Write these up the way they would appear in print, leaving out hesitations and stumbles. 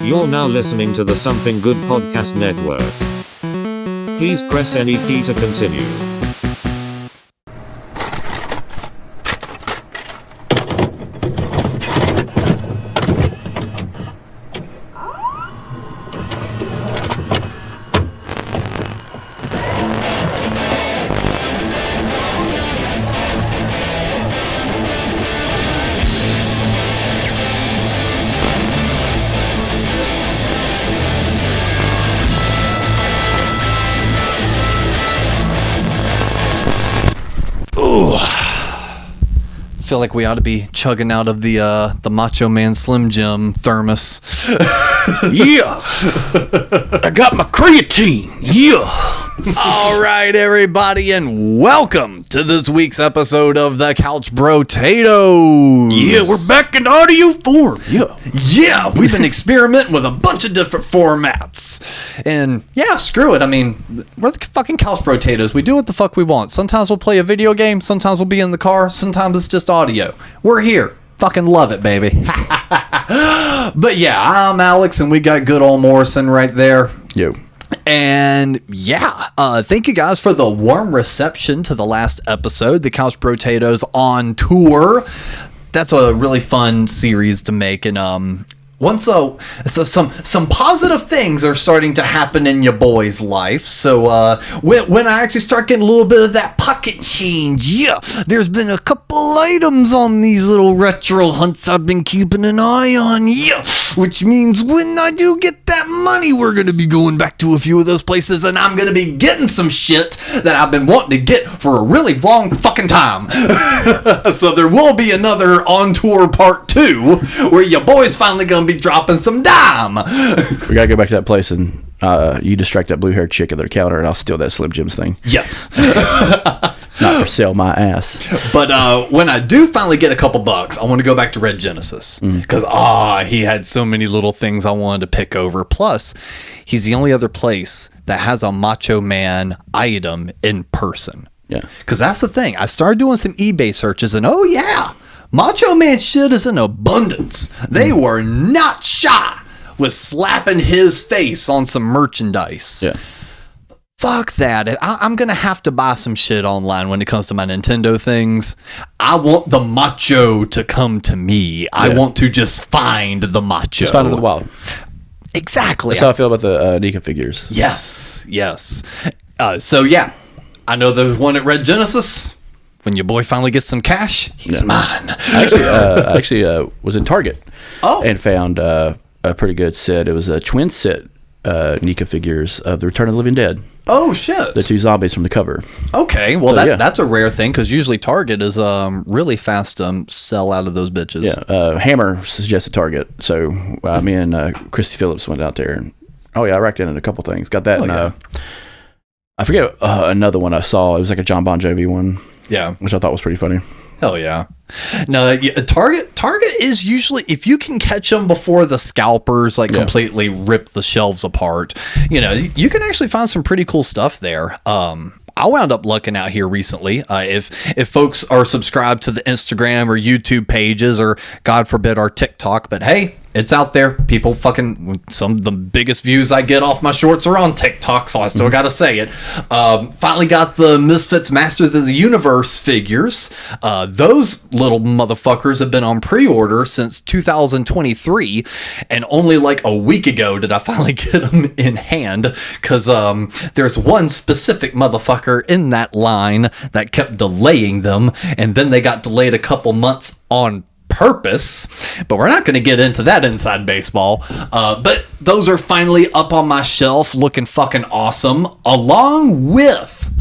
You're now listening to the Something Good Podcast Network. Please press any key to continue. Feel like we ought to be chugging out of the Macho Man Slim Jim thermos. Yeah, I got my creatine. Yeah. All right, everybody, and welcome to this week's episode of the Couch Brotatoes. Yeah, we're back in audio form. Yeah, we've been experimenting with a bunch of different formats. And yeah, screw it. I mean, we're the fucking Couch Brotatoes. We do what the fuck we want. Sometimes we'll play a video game. Sometimes we'll be in the car. Sometimes it's just audio. We're here. Fucking love it, baby. But yeah, I'm Alex, and we got good old Morrison right there. Yo. And yeah, thank you guys for the warm reception to the last episode, the Couch Brotatoes on tour. That's a really fun series to make, and once some positive things are starting to happen in your boy's life. So when I actually start getting a little bit of that pocket change, yeah, there's been a couple items on these little retro hunts I've been keeping an eye on, yeah, which means when I do get that money, we're gonna be going back to a few of those places, and I'm gonna be getting some shit that I've been wanting to get for a really long fucking time. So there will be another on tour part 2 where your boy's finally gonna be dropping some dime. We gotta go back to that place and you distract that blue-haired chick at their counter, and I'll steal that Slim Jim's thing. Yes. Not for sale, my ass. But when I do finally get a couple bucks, I want to go back to Red Genesis, because he had so many little things I wanted to pick over. Plus, he's the only other place that has a Macho Man item in person. Yeah. Because that's the thing. I started doing some eBay searches, and oh yeah, Macho Man shit is in abundance. They were not shy with slapping his face on some merchandise. Yeah. Fuck that. I'm going to have to buy some shit online when it comes to my Nintendo things. I want the Macho to come to me. I want to just find the Macho. Just find it in the wild. Exactly. That's how I feel about the Nika figures. Yes. So yeah, I know there's one at Red Genesis. When your boy finally gets some cash, he's mine. I actually was in Target and found a pretty good set. It was a twin set Nika figures of the Return of the Living Dead. Oh shit! The two zombies from the cover. Okay, well that's a rare thing, because usually Target is really fast to sell out of those bitches. Yeah, Hammer suggested Target, so me and Christy Phillips went out there, and I racked in a couple things. Got that, I forget another one I saw. It was like a John Bon Jovi one. Yeah, which I thought was pretty funny. Hell yeah. No, Target is usually, if you can catch them before the scalpers completely rip the shelves apart, you can actually find some pretty cool stuff there. I wound up looking out here recently. If folks are subscribed to the Instagram or YouTube pages, or God forbid our TikTok, but hey, it's out there. People fucking, some of the biggest views I get off my shorts are on TikTok, so I still gotta say it. Finally got the Misfits Masters of the Universe figures. Those little motherfuckers have been on pre-order since 2023, and only like a week ago did I finally get them in hand, because there's one specific motherfucker in that line that kept delaying them, and then they got delayed a couple months on purpose, but we're not going to get into that inside baseball. But those are finally up on my shelf, looking fucking awesome, along with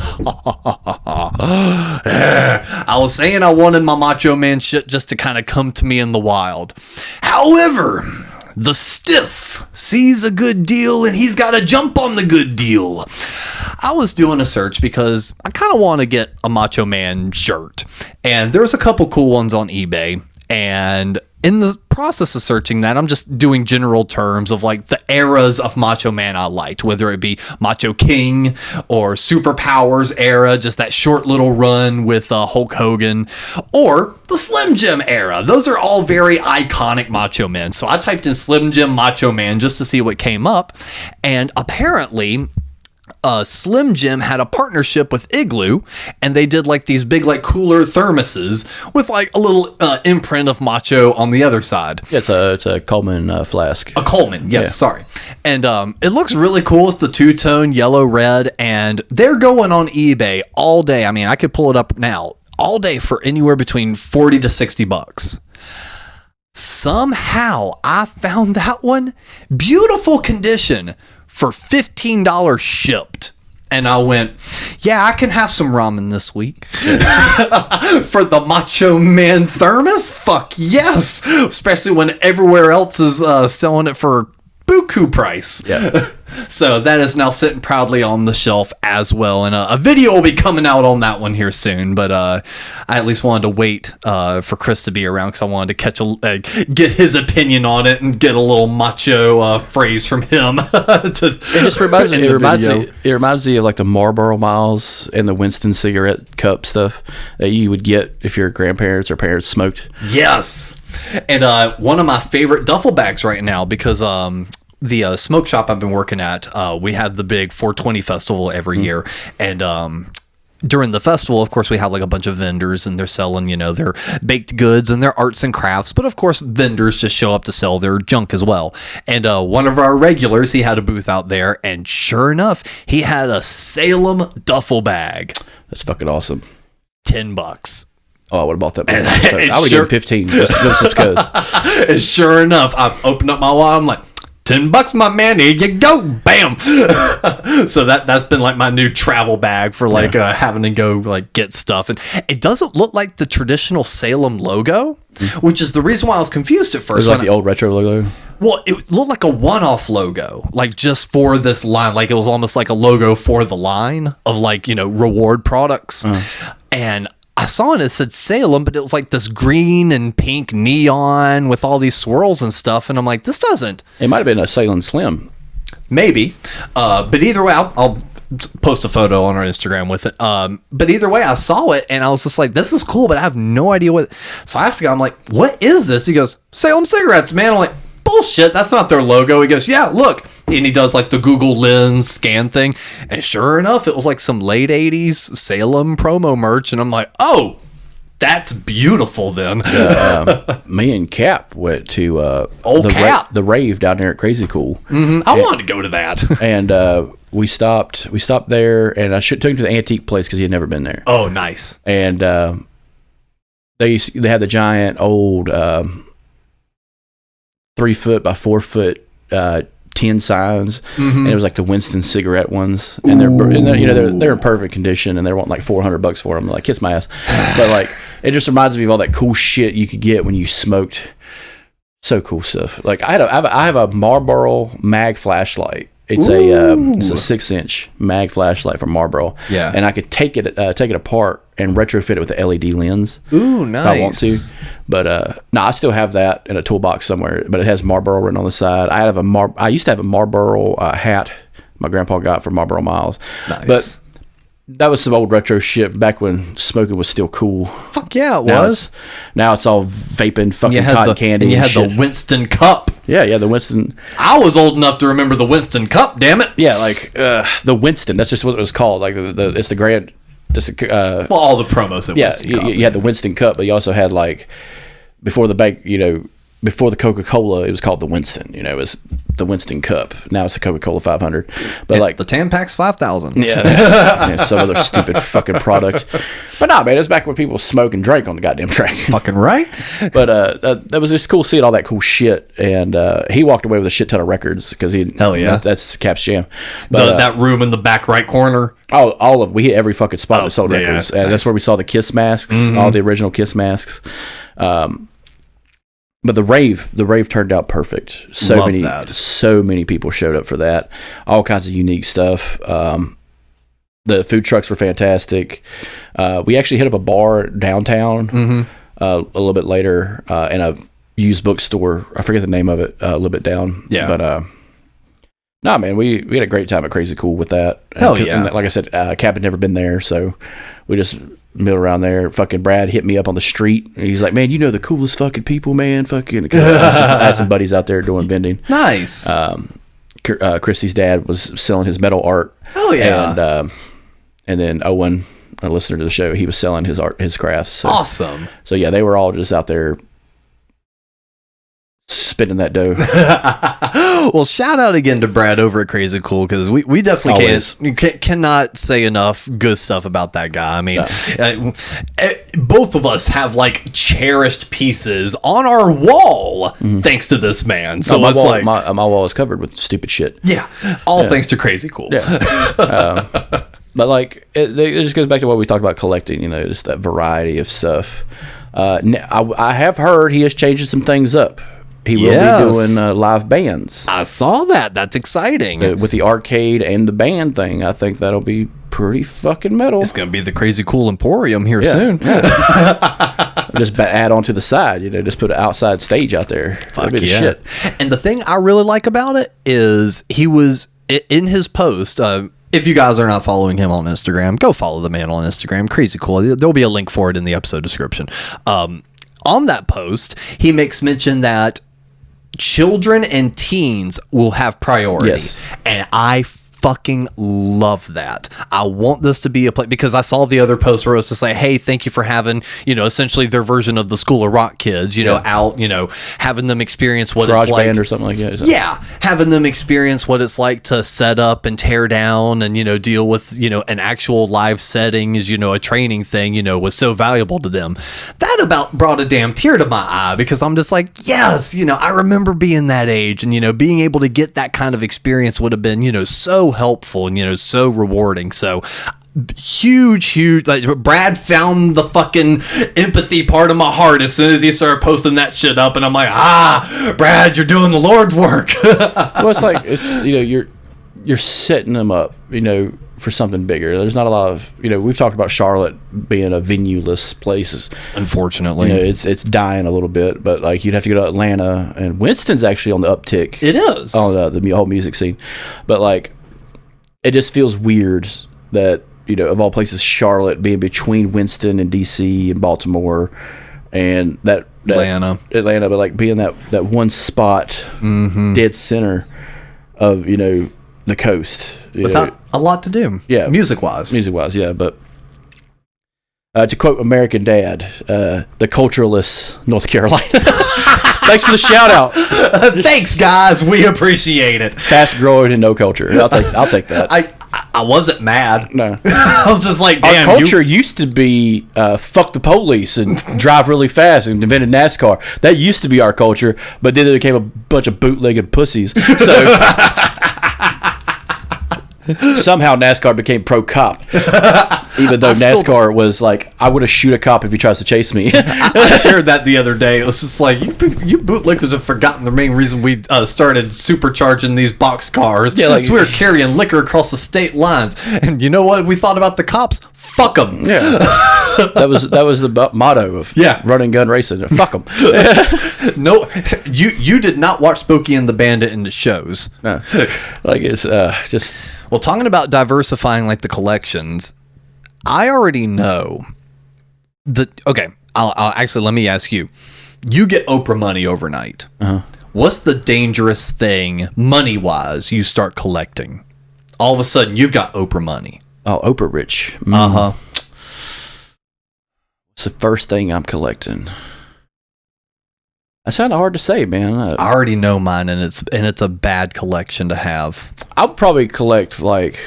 I was saying I wanted my Macho Man shit just to kind of come to me in the wild. However, the stiff sees a good deal, and he's got to jump on the good deal. I was doing a search because I kind of want to get a Macho Man shirt, and there's a couple cool ones on eBay. And in the process of searching that, I'm just doing general terms of like the eras of Macho Man I liked, whether it be Macho King or Superpowers era, just that short little run with Hulk Hogan, or the Slim Jim era. Those are all very iconic Macho Men. So I typed in Slim Jim Macho Man just to see what came up. And apparently, Slim Jim had a partnership with Igloo, and they did like these big like cooler thermoses with like a little imprint of Macho on the other side. Yeah, it's a Coleman flask. A Coleman, yes, Yeah. sorry. And it looks really cool. It's the two-tone yellow red, and they're going on eBay all day. I mean, I could pull it up now all day for anywhere between $40 to $60. Somehow I found that one, beautiful condition, for $15 shipped. And I went, yeah, I can have some ramen this week. For the Macho Man thermos? Fuck yes. Especially when everywhere else is selling it for buku price. Yeah. So that is now sitting proudly on the shelf as well. And a video will be coming out on that one here soon. But I at least wanted to wait for Chris to be around because I wanted to get his opinion on it and get a little macho phrase from him. It just reminds me. It reminds me of like the Marlboro Miles and the Winston cigarette cup stuff that you would get if your grandparents or parents smoked. Yes. And one of my favorite duffel bags right now, because the smoke shop I've been working at, we have the big 420 festival every year. And during the festival, of course, we have like a bunch of vendors, and they're selling, their baked goods and their arts and crafts. But of course, vendors just show up to sell their junk as well. And one of our regulars, he had a booth out there, and sure enough, he had a Salem duffel bag. That's fucking awesome. $10. Oh, I would have bought that. I would have given 15 just because. And sure enough, I've opened up my wallet. I'm like, $10, my man. Here you go. Bam. So that's been like my new travel bag for like having to go like get stuff. And it doesn't look like the traditional Salem logo, which is the reason why I was confused at first. It was like the old retro logo. Well, it looked like a one-off logo, like just for this line. Like it was almost like a logo for the line of like, reward products. And I saw it said Salem, but it was like this green and pink neon with all these swirls and stuff. And I'm like, this doesn't. It might have been a Salem Slim. Maybe. But either way, I'll post a photo on our Instagram with it. But either way, I saw it and I was just like, this is cool, but I have no idea what. So I asked the guy, I'm like, what is this? He goes, Salem cigarettes, man. I'm like, bullshit. That's not their logo. He goes, yeah, look. And he does like the Google Lens scan thing. And sure enough, it was like some late 80s Salem promo merch. And I'm like, oh, that's beautiful then. Me and Cap went to the rave down there at Crazy Cool. I wanted to go to that. And we stopped there, and I took him to the antique place because he had never been there. Oh, nice. And they had the giant old 3 foot by 4 foot 10 signs, and it was like the Winston cigarette ones, and they're in perfect condition, and they're wanting like $400 for them. Like, kiss my ass. But like, it just reminds me of all that cool shit you could get when you smoked. So cool stuff. Like I have a Marlboro mag flashlight. It's a 6-inch mag flashlight from Marlboro. Yeah, and I could take it apart and retrofit it with the LED lens. Ooh, nice. If I want to, but I still have that in a toolbox somewhere. But it has Marlboro written on the side. I used to have a Marlboro hat my grandpa got from Marlboro Miles. Nice. But that was some old retro shit back when smoking was still cool. Fuck yeah, it was. Now it's all vaping, fucking cotton candy. And you had shit. the Winston Cup. Yeah, the Winston. I was old enough to remember the Winston Cup. Damn it. Yeah, like the Winston. That's just what it was called. Like it's the grand. Well, all the promos. You had the Winston Cup, but you also had like before the bank. Before the Coca-Cola, it was called the Winston. It was the Winston Cup. Now it's the Coca-Cola 500. But like the Tampax 5000. Yeah, some other stupid fucking product. But nah, man, it's back when people smoked and drank on the goddamn track. Fucking right. But that was just cool seeing all that cool shit. And he walked away with a shit ton of records because hell yeah, that's Cap's jam. But that room in the back right corner. We hit every fucking spot that sold records. And that's where we saw the Kiss masks, all the original Kiss masks. But the rave turned out perfect. So many people showed up for that. All kinds of unique stuff. The food trucks were fantastic. We actually hit up a bar downtown a little bit later, and used bookstore. I forget the name of it. A little bit down. Yeah. But no, man, we had a great time at Crazy Cool with that. Hell yeah. And like I said, Cap had never been there, so we just milled around there. Fucking Brad hit me up on the street. He's like, man, you know the coolest fucking people, man. Fucking. I had some buddies out there doing vending. Nice. Christy's dad was selling his metal art. Oh yeah. And then Owen, a listener to the show, he was selling his art, his crafts. So, awesome. So yeah, they were all just out there spending that dough. Well, shout out again to Brad over at Crazy Cool, because we definitely cannot say enough good stuff about that guy. I mean, both of us have like cherished pieces on our wall thanks to this man. So my wall is covered with stupid shit. Yeah, all thanks to Crazy Cool. Yeah. But like it just goes back to what we talked about collecting. You know, just that variety of stuff. I have heard he is changing some things up. He will be doing live bands. I saw that. That's exciting. With the arcade and the band thing, I think that'll be pretty fucking metal. It's going to be the Crazy Cool Emporium here soon. Yeah. Just add on to the side, you know, just put an outside stage out there. Fuck yeah. Shit. And the thing I really like about it is he was, in his post, if you guys are not following him on Instagram, go follow the man on Instagram. Crazy Cool. There'll be a link for it in the episode description. On that post, he makes mention that children and teens will have priority. Yes. And I fucking love that. I want this to be a place, because I saw the other post where it was to say, hey, thank you for having, you know, essentially their version of the School of Rock kids, you know, out, you know, having them experience what it's like. Garage band or something like that. Yeah. Having them experience what it's like to set up and tear down and, you know, deal with, you know, an actual live setting is, you know, a training thing, you know, was so valuable to them. That about brought a damn tear to my eye, because I'm just like, yes, you know, I remember being that age, and, you know, being able to get that kind of experience would have been, you know, so helpful and, you know, so rewarding. So huge, like, Brad found the fucking empathy part of my heart as soon as he started posting that shit up, and I'm like, Brad, you're doing the Lord's work. Well, it's like, it's, you know, you're setting them up, you know, for something bigger. There's not a lot of, you know, we've talked about Charlotte being a venue-less place. Unfortunately, you know, it's dying a little bit, but like you'd have to go to Atlanta, and Winston's actually on the uptick. It is on the whole music scene, but like, it just feels weird that, you know, of all places, Charlotte being between Winston and DC and Baltimore, and that Atlanta, but like being that one spot, dead center of, you know, the coast, without a lot to do. Yeah, music wise, yeah. But to quote American Dad, the culturalist North Carolina. Thanks for the shout out. Thanks, guys. We appreciate it. Fast growing and no culture. I'll take that. I wasn't mad. No. I was just like, damn. Our culture used to be fuck the police and drive really fast and invented NASCAR. That used to be our culture, but then there became a bunch of bootlegged pussies. So somehow NASCAR became pro cop, even though NASCAR was like, I would have shoot a cop if he tries to chase me. I shared that the other day. It was just like, you bootleggers have forgotten the main reason we started supercharging these box cars. Yeah, like, we were carrying liquor across the state lines, and you know what we thought about the cops? Fuck them. Yeah, that was the motto of running gun racing. Fuck them. No, you did not watch Smokey and the Bandit in the shows. No, like, it's just. Well, talking about diversifying, like, the collections, I already know that. Okay, I'll actually, let me ask you. You get Oprah money overnight. What's the dangerous thing, money-wise, you start collecting? All of a sudden, you've got Oprah money. Oh, Oprah rich. It's the first thing I'm collecting. That's kind of hard to say, man. I already know mine, and it's a bad collection to have. I'll probably collect, like,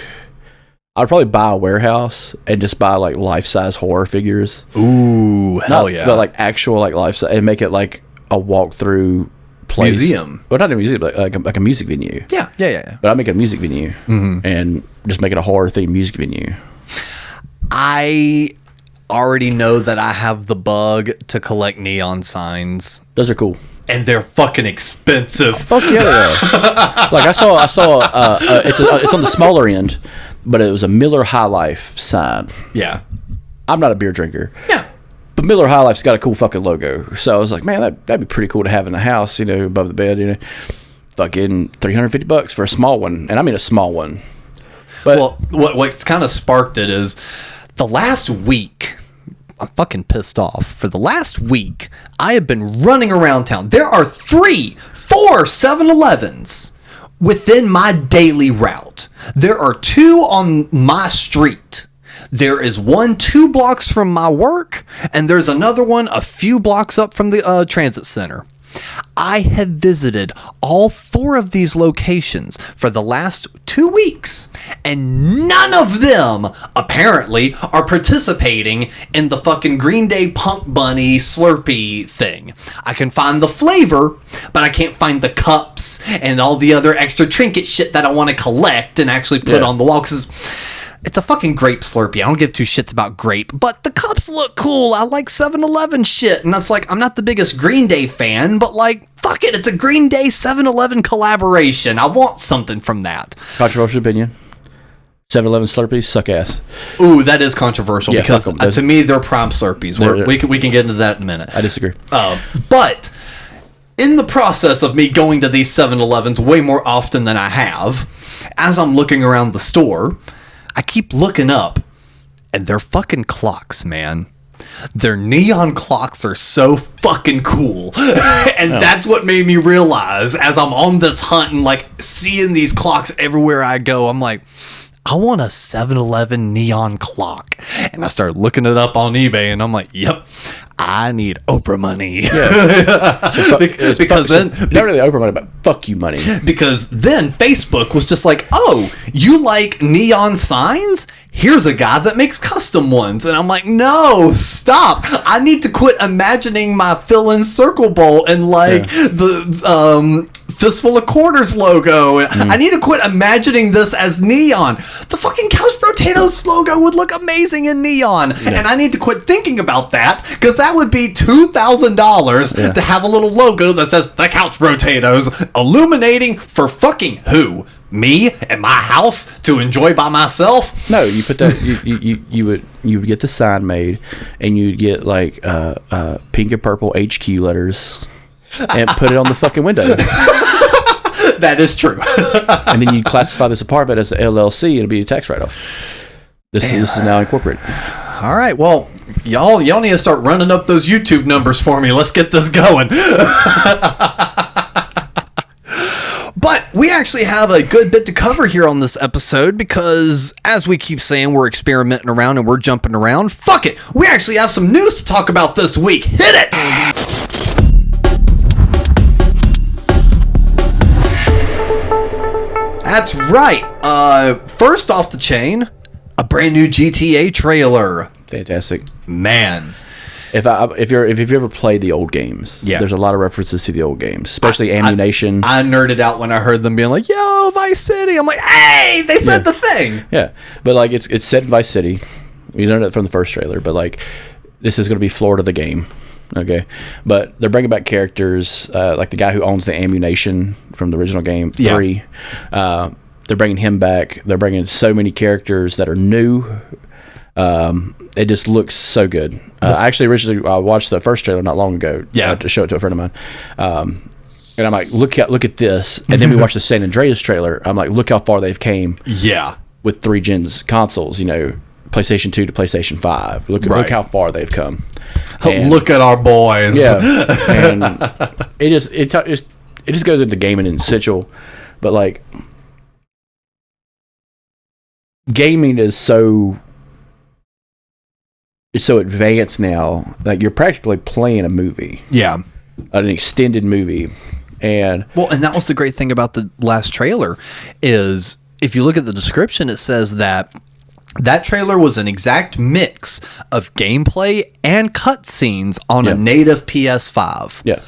I'd probably buy a warehouse and just buy, like, life-size horror figures. Ooh, hell yeah! But, like, actual, like, life-size, and make it like a walk-through place. Museum. Well, not a museum, but like a music venue. Yeah. But I make it a music venue and just make it a horror-themed music venue. I already know that I have the bug to collect neon signs. Those are cool, and they're fucking expensive. Fuck yeah, they are. Like, I saw it's on the smaller end, but it was a Miller High Life sign. Yeah, I'm not a beer drinker. Yeah, But Miller High Life's got a cool fucking logo. So I was like, man, that'd be pretty cool to have in the house, you know, above the bed, Fucking $350 for a small one. And I mean a small one. But well, what's kind of sparked it is the last week, I'm fucking pissed off. For the last week, I have been running around town. There are 4 7-Elevens within my daily route. There are 2 on my street. There is one 2 blocks from my work, and there's another one a few blocks up from the transit center. I have visited all 4 of these locations for the last 2 weeks, and none of them apparently are participating in the fucking Green Day Punk Bunny Slurpee thing. I can find the flavor, but I can't find the cups and all the other extra trinket shit that I want to collect and actually put on the wall, because it's a fucking grape Slurpee. I don't give 2 shits about grape, but the cups look cool. I like 7-Eleven shit. And that's like, I'm not the biggest Green Day fan, but like, fuck it. It's a Green Day 7-Eleven collaboration. I want something from that. Controversial opinion. 7-Eleven Slurpees suck ass. Ooh, that is controversial because to me, they're prime Slurpees. We can get into that in a minute. I disagree. But in the process of me going to these 7-Elevens way more often than I have, as I'm looking around the store, I keep looking up, and they're fucking clocks, man. Their neon clocks are so fucking cool. And that's what made me realize, as I'm on this hunt and like seeing these clocks everywhere I go, I'm like, I want a 7-Eleven neon clock. And I started looking it up on eBay, and I'm like, yep, I need Oprah money. Yeah. Because then, not really Oprah money, but fuck you money. Because then Facebook was just like, oh, you like neon signs? Here's a guy that makes custom ones. And I'm like, no, stop. I need to quit imagining my fill-in circle bowl and like the Fistful of Quarters logo. I need to quit imagining this as neon. The fucking Couch Potatoes logo would look amazing in neon. Yeah. And I need to quit thinking about that, because that would be $2,000 to have a little logo that says the Couch Potatoes illuminating for fucking who? Me and my house to enjoy by myself? No, you put that you would get the sign made, and you'd get like pink and purple HQ letters and put it on the fucking window. That is true. And then you classify this apartment as an LLC, and it'll be a tax write-off. This is now incorporated. All right, well, y'all need to start running up those YouTube numbers for me. Let's get this going. But we actually have a good bit to cover here on this episode, because as we keep saying, we're experimenting around and we're jumping around. Fuck it. We actually have some news to talk about this week. Hit it. That's right. First off the chain, a brand new GTA trailer. Fantastic. Man. If you've ever played the old games, there's a lot of references to the old games, especially Ammunition. I nerded out when I heard them being like, "Yo, Vice City." I'm like, "Hey, they said the thing." Yeah, but like it's set in Vice City. We learned it from the first trailer, but like this is going to be Florida the game. Okay, but they're bringing back characters like the guy who owns the Ammunition from the original game 3. They're bringing him back. They're bringing so many characters that are new. It just looks so good. I actually originally watched the first trailer not long ago to show it to a friend of mine. And I'm like, look at this. And then we watched the San Andreas trailer. I'm like, look how far they've came. Yeah. With 3 gens consoles, PlayStation 2 to PlayStation 5. Look how far they've come. And, look at our boys. Yeah. And it just goes into gaming in situ. But like, gaming is so advanced now. Like, you're practically playing a movie. Yeah. An extended movie. And that was the great thing about the last trailer, is if you look at the description, it says that trailer was an exact mix of gameplay and cutscenes on a native PS5. Yeah.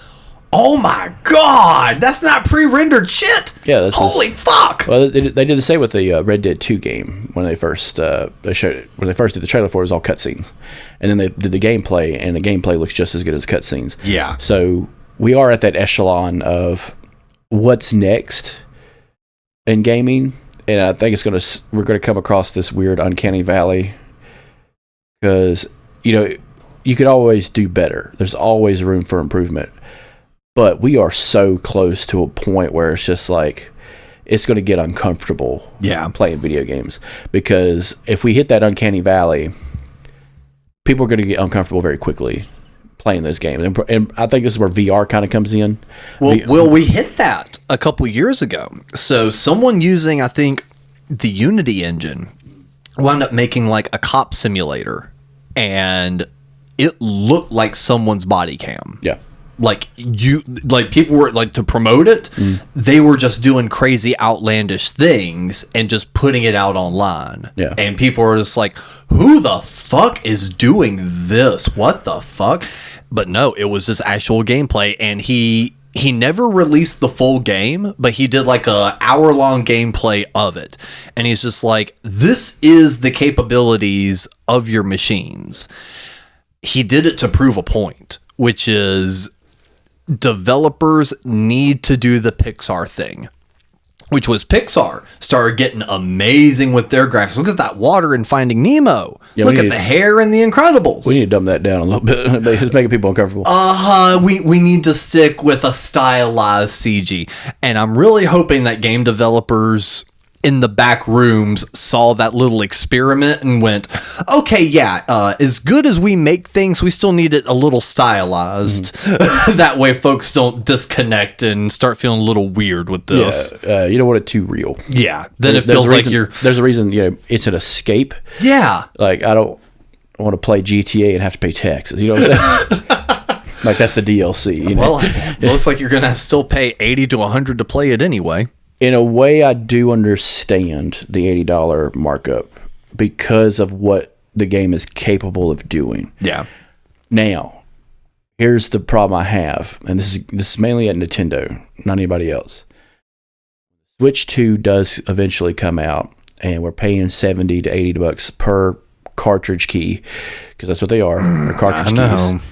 Oh my God, that's not pre-rendered shit. Yeah, holy fuck. Well, they did the same with the Red Dead 2 game when they first they showed it. When they first did the trailer for it was all cutscenes, and then they did the gameplay, and the gameplay looks just as good as cutscenes. Yeah. So we are at that echelon of what's next in gaming, and I think we're gonna come across this weird uncanny valley, because you could always do better. There's always room for improvement. But we are so close to a point where it's just like, it's going to get uncomfortable playing video games. Because if we hit that uncanny valley, people are going to get uncomfortable very quickly playing those games. And I think this is where VR kind of comes in. Well, we hit that a couple years ago. So someone using, I think, the Unity engine wound up making like a cop simulator. And it looked like someone's body cam. Yeah. Like people were like, to promote it, they were just doing crazy outlandish things and just putting it out online. Yeah. And people were just like, who the fuck is doing this? What the fuck? But no, it was just actual gameplay. And he never released the full game, but he did like a hour-long gameplay of it. And he's just like, this is the capabilities of your machines. He did it to prove a point, which is developers need to do the Pixar thing, which was Pixar started getting amazing with their graphics. Look at that water in Finding Nemo. Look at the hair in The Incredibles. We need to dumb that down a little bit. It's making people uncomfortable. We need to stick with a stylized CG. And I'm really hoping that game developers in the back rooms saw that little experiment and went, okay, yeah, as good as we make things, we still need it a little stylized. That way folks don't disconnect and start feeling a little weird with this. Yeah, you don't want it too real. Yeah, then it feels like there's a reason, it's an escape. Yeah. Like, I don't want to play GTA and have to pay taxes. You know what I'm saying? Like, that's the DLC. Well, it looks like you're going to still pay $80 to $100 to play it anyway. In a way, I do understand the $80 markup because of what the game is capable of doing. Yeah. Now, here's the problem I have, and this is mainly at Nintendo, not anybody else. Switch 2 does eventually come out, and we're paying $70 to $80 per cartridge key, because that's what they are. They're cartridge keys.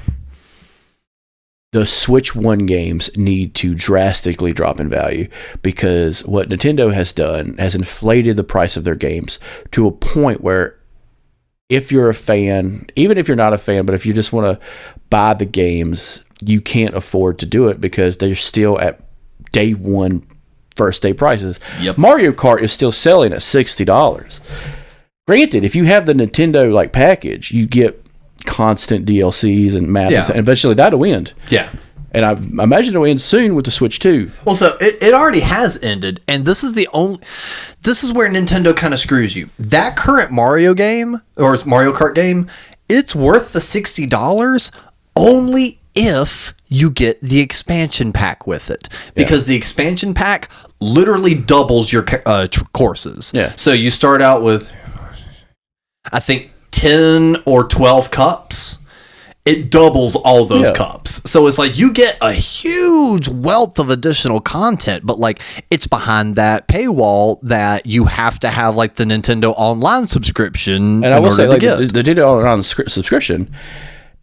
The Switch 1 games need to drastically drop in value, because what Nintendo has done has inflated the price of their games to a point where if you're a fan, even if you're not a fan, but if you just want to buy the games, you can't afford to do it because they're still at day one, first day prices. Yep. Mario Kart is still selling at $60. Granted, if you have the Nintendo package, you get constant DLCs and maps, and eventually that'll end. Yeah. And I imagine it'll end soon with the Switch 2. Well, so it already has ended, and this is where Nintendo kind of screws you. That current Mario game, or Mario Kart game, it's worth the $60 only if you get the expansion pack with it. Because the expansion pack literally doubles your courses. Yeah. So you start out with, I think, 10 or 12 cups. It doubles all those cups. So it's like you get a huge wealth of additional content, but it's behind that paywall that you have to have the Nintendo Online subscription. And I will say, the Nintendo Online subscription,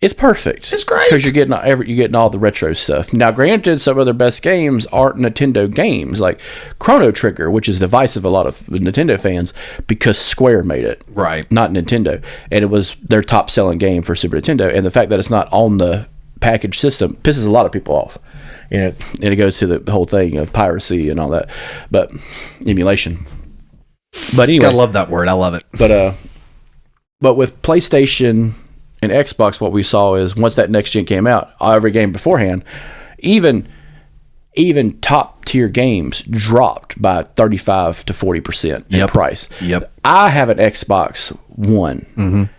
it's perfect. It's great because you're getting all the retro stuff. Now, granted, some of their best games aren't Nintendo games, like Chrono Trigger, which is divisive a lot of Nintendo fans because Square made it, right? Not Nintendo, and it was their top selling game for Super Nintendo. And the fact that it's not on the package system pisses a lot of people off. And it goes to the whole thing of piracy and all that, but emulation. But anyway, I love that word. I love it. But with PlayStation and Xbox, what we saw is once that next gen came out, every game beforehand, even top tier games dropped by 35 to 40% in price. Yep. I have an Xbox One,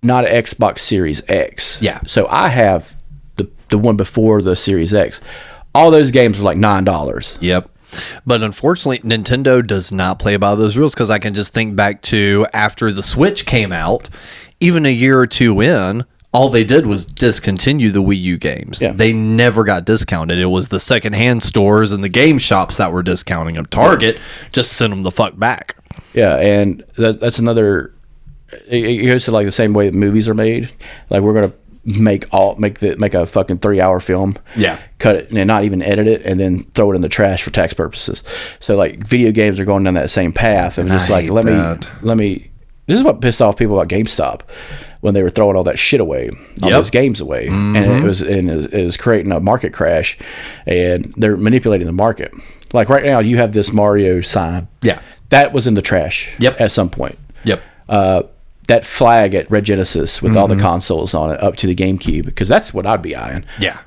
not an Xbox Series X. Yeah. So I have the one before the Series X. All those games were like $9. Yep. But unfortunately, Nintendo does not play by those rules, because I can just think back to after the Switch came out, even a year or two in, all they did was discontinue the Wii U games. Yeah. They never got discounted. It was the secondhand stores and the game shops that were discounting them. Target just sent them the fuck back. Yeah, and that's another. It goes to the same way that movies are made. We're gonna make a fucking 3-hour film. Yeah. Cut it and not even edit it, and then throw it in the trash for tax purposes. So video games are going down that same path, and just let me. This is what pissed off people about GameStop. when they were throwing all that shit away, all those games away, and it was creating a market crash, and they're manipulating the market. Like right now, you have this Mario sign. Yeah, that was in the trash. Yep. At some point. Yep. That flag at Red Genesis with all the consoles on it up to the GameCube, because that's what I'd be eyeing. Yeah.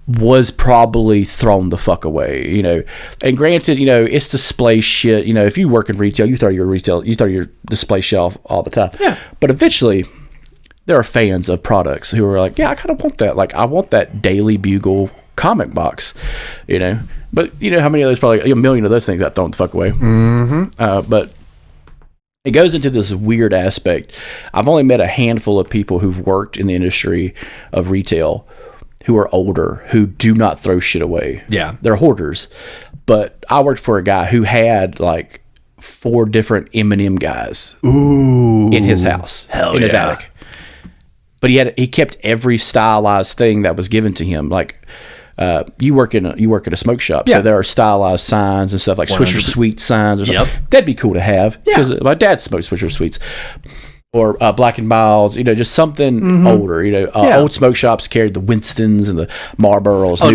Was probably thrown the fuck away, you know. And granted, you know, it's display shit. You know, if you work in retail, you throw your display shelf all the time. Yeah. But eventually, there are fans of products who are like, yeah, I kind of want that. Like, I want that Daily Bugle comic box, you know. But you know how many of those, probably a million of those things got thrown the fuck away. But it goes into this weird aspect. I've only met a handful of people who've worked in the industry of retail who are older, who do not throw shit away. Yeah. They're hoarders. But I worked for a guy who had like 4 different M&M guys in his house, in his attic. But he kept every stylized thing that was given to him. Like, you work at a smoke shop, so there are stylized signs and stuff like Swisher Sweet signs or something. That'd be cool to have, because my dad smoked Swisher Sweets. Or Black and Milds, you know, just something older. You know, old smoke shops carried the Winstons and the Marlboros.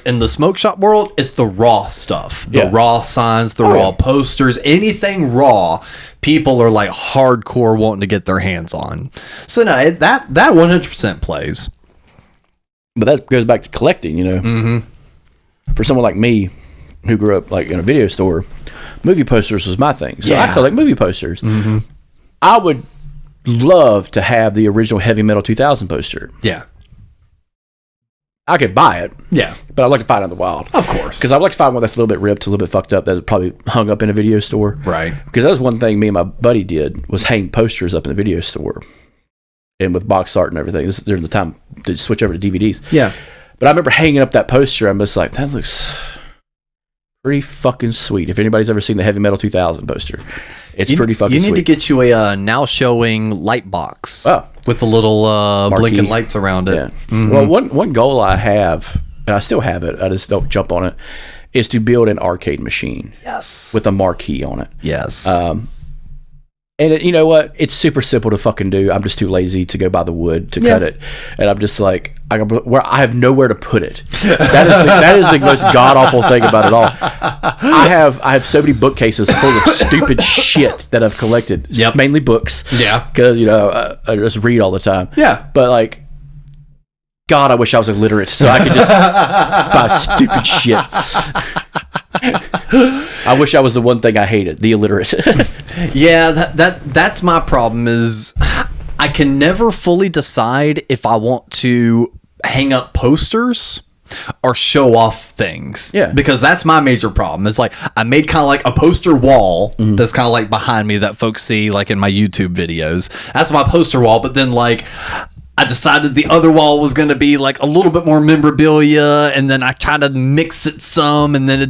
In the smoke shop world, it's the raw stuff, the raw signs, the raw posters, anything raw. People are like hardcore wanting to get their hands on. So no, that 100% plays. But that goes back to collecting, you know. For someone like me, who grew up like in a video store, movie posters was my thing. So I collect movie posters. I would love to have the original Heavy Metal 2000 poster. Yeah. I could buy it. Yeah. But I'd like to find it in the wild. Of course. Because I'd like to find one that's a little bit ripped, a little bit fucked up, that's probably hung up in a video store. Right. Because that was one thing me and my buddy did, was hang posters up in the video store. And with box art and everything. This is during the time to switch over to DVDs. Yeah. But I remember hanging up that poster. I'm just like, that looks pretty fucking sweet. If anybody's ever seen the Heavy Metal 2000 poster, it's pretty fucking sweet. You need to get you a now showing light box with the little blinking lights around it. Yeah. Well, one goal I have, and I still have it, I just don't jump on it, is to build an arcade machine. Yes. With a marquee on it. Yes. And you know what? It's super simple to fucking do. I'm just too lazy to go buy the wood to cut it, and I'm just like, I have nowhere to put it. That is the most god awful thing about it all. I have so many bookcases full of stupid shit that I've collected. Mainly books. Yeah, because you know I just read all the time. Yeah, but like, God, I wish I was illiterate so I could just buy stupid shit. I wish I was the one thing I hated, the illiterate. Yeah, that's my problem, is I can never fully decide if I want to hang up posters or show off things. Yeah. Because that's my major problem. It's like, I made kind of like a poster wall that's kind of like behind me that folks see like in my YouTube videos. That's my poster wall, but then like, I decided the other wall was going to be like a little bit more memorabilia, and then I tried to mix it some, and then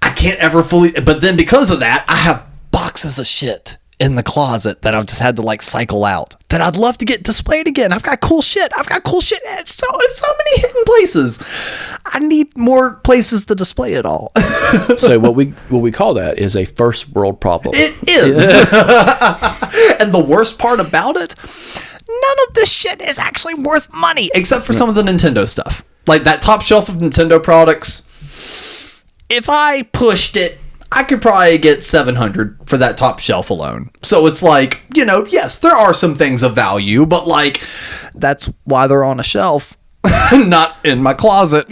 I can't ever fully, but then because of that, I have boxes of shit in the closet that I've just had to like cycle out that I'd love to get displayed again. I've got cool shit. It's so many hidden places. I need more places to display it all. So what we call that is a first world problem. It is. And the worst part about it, none of this shit is actually worth money, except for some of the Nintendo stuff. Like that top shelf of Nintendo products, if I pushed it, I could probably get $700 for that top shelf alone. So it's like, you know, yes, there are some things of value, but like, that's why they're on a shelf, not in my closet.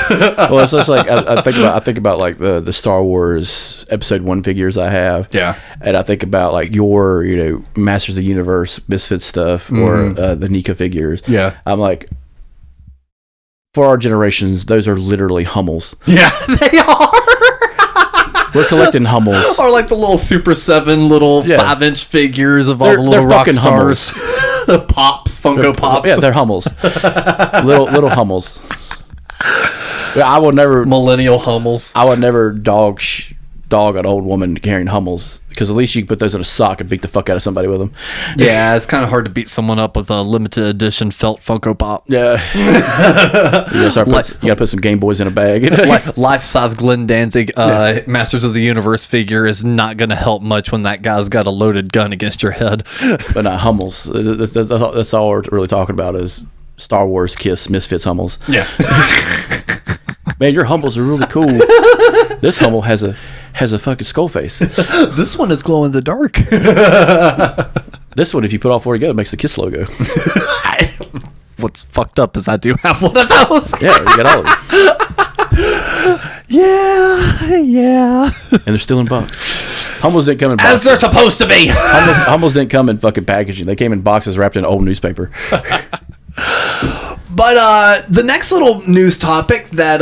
Well, it's just like I think about like the Star Wars Episode 1 figures I have. Yeah. And I think about like your, you know, Masters of the Universe Misfits stuff, or the Nika figures. Yeah. I'm like, for our generations, those are literally Hummels. Yeah, they are. We're collecting Hummels. Or like the little Super 7 little 5-inch figures of all the little rock stars. Pops, Funko Pops. Yeah, they're Hummels. little Hummels. I will never millennial Hummels. I would never dog an old woman carrying Hummels Because at least you can put those in a sock and beat the fuck out of somebody with them. Yeah, it's kind of hard to beat someone up with a limited edition felt Funko Pop. Yeah. You gotta put some Game Boys in a bag. Life-size Glenn Danzig Masters of the Universe figure is not going to help much when that guy's got a loaded gun against your head. But not Hummels. That's all we're really talking about is Star Wars Kiss Misfits Hummels. Yeah. Man, your Hummels are really cool. This Hummel has a fucking skull face. This one is glow in the dark. This one, if you put all four together, makes the Kiss logo. What's fucked up is I do have one of those. Yeah, you got all of them. Yeah. And they're still in box. Hummels didn't come in boxes. As they're supposed to be. Hummels didn't come in fucking packaging. They came in boxes wrapped in old newspaper. But the next little news topic that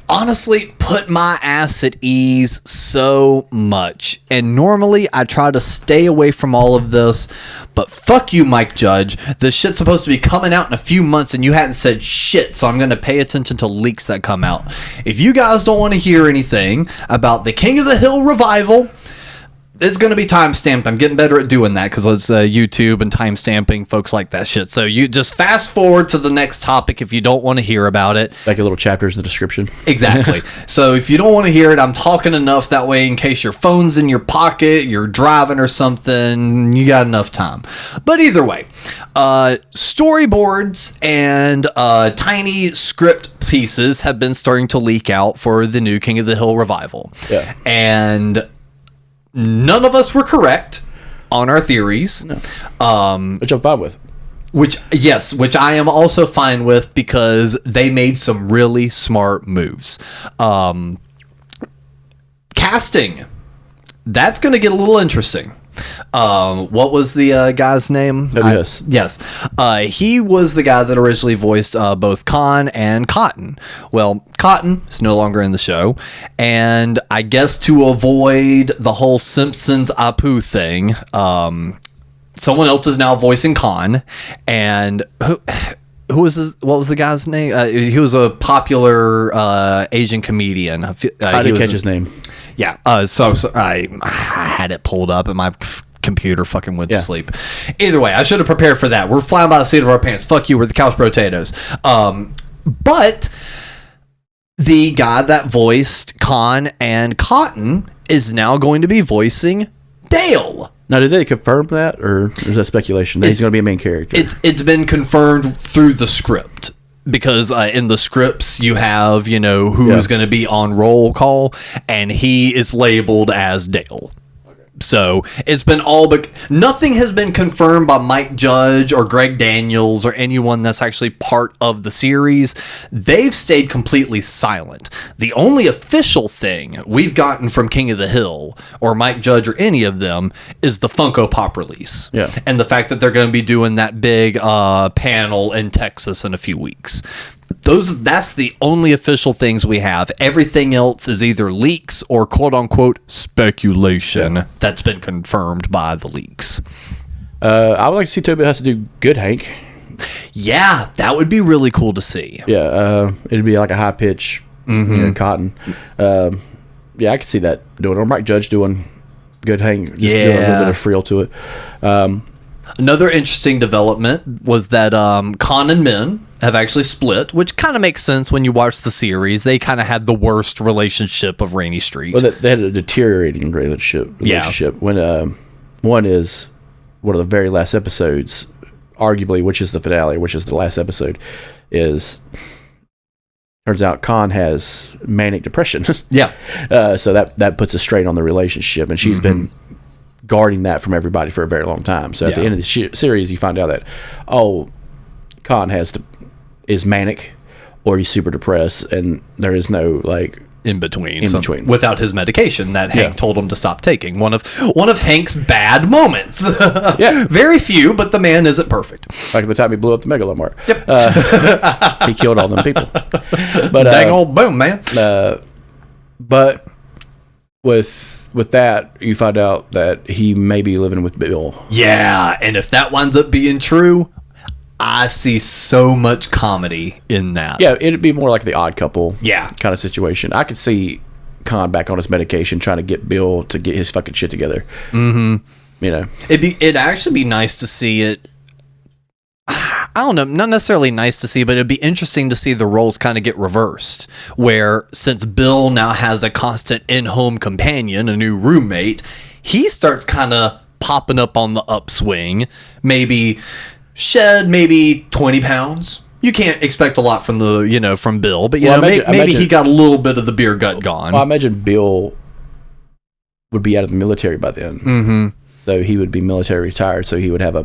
honestly put my ass at ease so much. And normally I try to stay away from all of this, but fuck you, Mike Judge. This shit's supposed to be coming out in a few months and you hadn't said shit, so I'm going to pay attention to leaks that come out. If you guys don't want to hear anything about the King of the Hill revival, it's going to be time-stamped. I'm getting better at doing that because it's YouTube and time-stamping. Folks like that shit. So you just fast forward to the next topic if you don't want to hear about it. Like a little chapters in the description. Exactly. So if you don't want to hear it, I'm talking enough that way in case your phone's in your pocket, you're driving or something, you got enough time. But either way, storyboards and tiny script pieces have been starting to leak out for the new King of the Hill revival. Yeah. And none of us were correct on our theories. No. Which I'm fine with. Which I am also fine with because they made some really smart moves. Casting. That's going to get a little interesting. What was the guy's name? Yes. He was the guy that originally voiced both Khan and Cotton. Well, Cotton is no longer in the show, and I guess to avoid the whole Simpsons Apu thing, someone else is now voicing Khan. And who was his, what was the guy's name? He was a popular Asian comedian. I didn't catch his name. Yeah, so I had it pulled up and my computer fucking went to sleep. Either way, I should have prepared for that. We're flying by the seat of our pants. Fuck you, we're the couch potatoes. But the guy that voiced Khan and Cotton is now going to be voicing Dale. Now, did they confirm that, or is that speculation that he's going to be a main character? It's been confirmed through the script. Because in the scripts you have, who's going to be on roll call, and he is labeled as Dale. So it's been all but nothing has been confirmed by Mike Judge or Greg Daniels or anyone that's actually part of the series. They've stayed completely silent. The only official thing we've gotten from King of the Hill or Mike Judge or any of them is the Funko Pop release. Yeah. And the fact that they're going to be doing that big panel in Texas in a few weeks. That's the only official things we have. Everything else is either leaks or quote unquote speculation that's been confirmed by the leaks. I would like to see Toby has to do Good Hank. Yeah, that would be really cool to see. Yeah, it'd be like a high pitch, Cotton. Yeah, I could see that doing. Or Mike Judge doing Good Hank. Just doing a little bit of frill to it. Another interesting development was that Khan and Min have actually split, which kind of makes sense when you watch the series. They kind of had the worst relationship of Rainy Street. Well, they had a deteriorating relationship. When one is one of the very last episodes, arguably, which is the finale, which is the last episode, is turns out Khan has manic depression. Yeah. So that puts a strain on the relationship, and she's been guarding that from everybody for a very long time. So at the end of the series, you find out that Khan is manic, or he's super depressed, and there is no in between without his medication that Hank told him to stop taking. One of Hank's bad moments. Very few, but the man isn't perfect. Like the time he blew up the Megalo Mart. Yep. He killed all them people. But dang old boom, man. But with that, you find out that he may be living with Bill. Yeah, and if that winds up being true, I see so much comedy in that. Yeah, it'd be more like the Odd Couple kind of situation. I could see Con back on his medication, trying to get Bill to get his fucking shit together. Mm-hmm. You know, it'd actually be nice to see it. I don't know, not necessarily nice to see, but it'd be interesting to see the roles kind of get reversed, where since Bill now has a constant in-home companion, a new roommate, he starts kind of popping up on the upswing, maybe shed maybe 20 pounds. You can't expect a lot from from Bill, but maybe he got a little bit of the beer gut gone. Well, I imagine Bill would be out of the military by then. Mm-hmm. So he would be military retired, so he would have a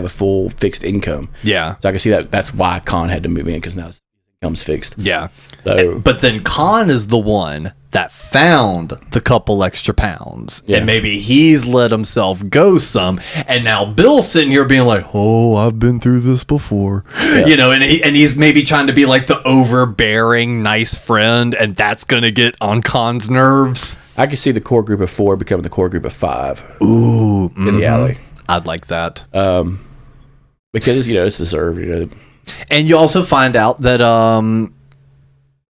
full fixed income. Yeah. So I can see that's why Con had to move in, because now his income's fixed. Yeah. So, but then Con is the one that found the couple extra pounds. Yeah. And maybe he's let himself go some. And now Bill's sitting here being like, oh, I've been through this before. Yeah. And he's maybe trying to be like the overbearing, nice friend. And that's going to get on Con's nerves. I could see the core group of 4 becoming the core group of 5. Ooh. In the alley. I'd like that. Because, it's deserved, And you also find out that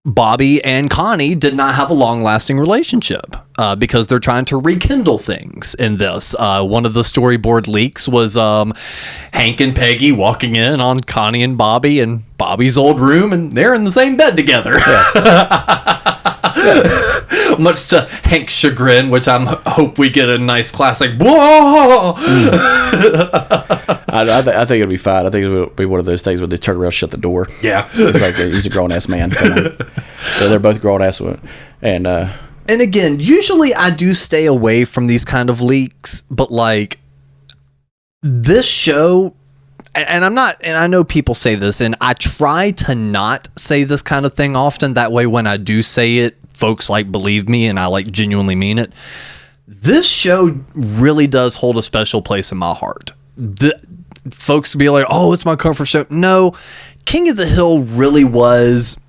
Bobby and Connie did not have a long-lasting relationship because they're trying to rekindle things in this. One of the storyboard leaks was Hank and Peggy walking in on Connie and Bobby in Bobby's old room, and they're in the same bed together. Yeah. Much to Hank's chagrin, which I hope we get a nice classic. Whoa! I think it'll be fine. I think it'll be one of those things where they turn around and shut the door. Yeah. It's like he's a grown-ass man. Come on. So they're both grown-ass women. And again, usually I do stay away from these kind of leaks, but like this show, and I know people say this, and I try to not say this kind of thing often. That way, when I do say it, folks believe me, and I genuinely mean it. This show really does hold a special place in my heart. Folks be like, oh, it's my comfort show. No, King of the Hill really was,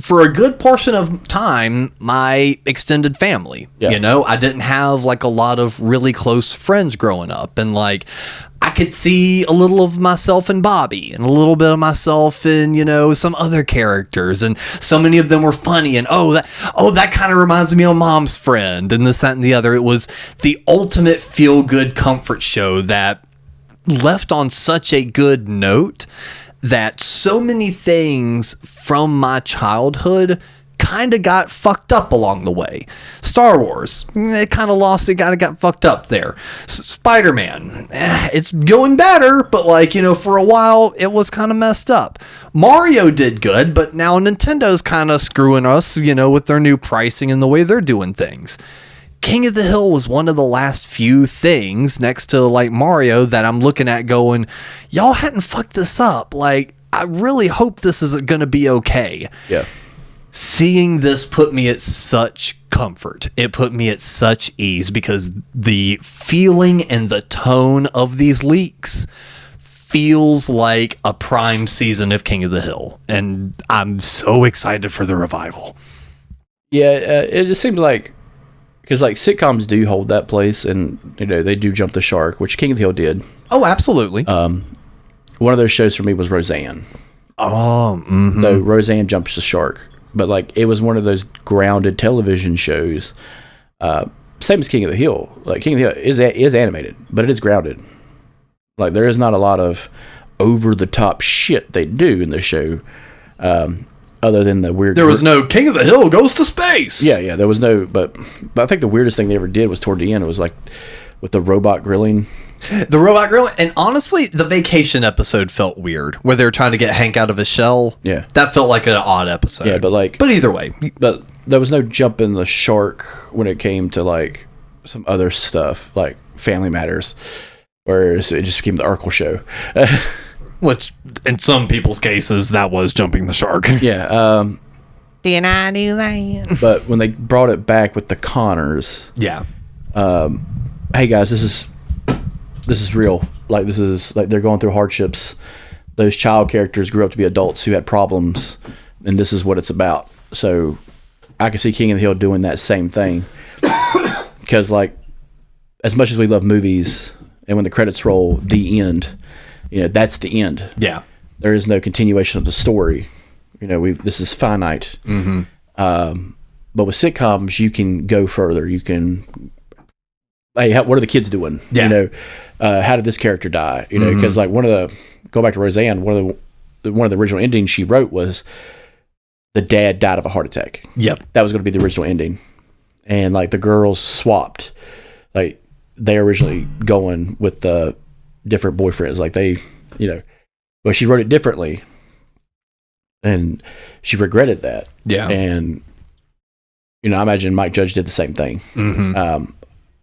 for a good portion of time, my extended family. Yeah. I didn't have a lot of really close friends growing up, and I could see a little of myself in Bobby and a little bit of myself in, some other characters, and so many of them were funny, and that kind of reminds me of Mom's Friend and this, that, and the other. It was the ultimate feel-good comfort show that left on such a good note that so many things from my childhood kind of got fucked up along the way. Star Wars, it kind of lost, it kind of got fucked up there. Spider-Man, it's going better, but for a while it was kind of messed up. Mario did good, but now Nintendo's kind of screwing us, with their new pricing and the way they're doing things. King of the Hill was one of the last few things next to Mario that I'm looking at going, y'all hadn't fucked this up. I really hope this is going to be okay. Yeah. Seeing this put me at such comfort. It put me at such ease because the feeling and the tone of these leaks feels like a prime season of King of the Hill. And I'm so excited for the revival. Yeah, it just seems like, because sitcoms do hold that place, and they do jump the shark, which King of the Hill did. Oh, absolutely. One of those shows for me was Roseanne. Oh, mm-hmm. So Roseanne jumps the shark, but it was one of those grounded television shows. Same as King of the Hill. King of the Hill is animated, but it is grounded. There is not a lot of over the top shit they do in the show. Other than the weird... There was no King of the Hill goes to space. Yeah, there was no... But I think the weirdest thing they ever did was toward the end. It was with the robot grilling. The robot grilling. And honestly, the vacation episode felt weird, where they were trying to get Hank out of his shell. Yeah. That felt like an odd episode. Yeah, but But either way. But there was no jump in the shark when it came to some other stuff, like Family Matters, where it just became the Urkel show. Which, in some people's cases, that was jumping the shark. Yeah. Did I do that? But when they brought it back with the Connors, yeah. Hey guys, this is real. This is they're going through hardships. Those child characters grew up to be adults who had problems, and this is what it's about. So I can see King of the Hill doing that same thing. Because as much as we love movies, and when the credits roll, the end. That's the end. Yeah. There is no continuation of the story. This is finite. Mm-hmm. But with sitcoms, you can go further. You can, hey, what are the kids doing? Yeah. You know, how did this character die? You know, because like go back to Roseanne, one of the original endings she wrote was the dad died of a heart attack. Yep. That was going to be the original ending. And like the girls swapped. Like they originally going with the different boyfriends. Like they, you know, but she wrote it differently. And she regretted that. Yeah. And, you know, I imagine Mike Judge did the same thing.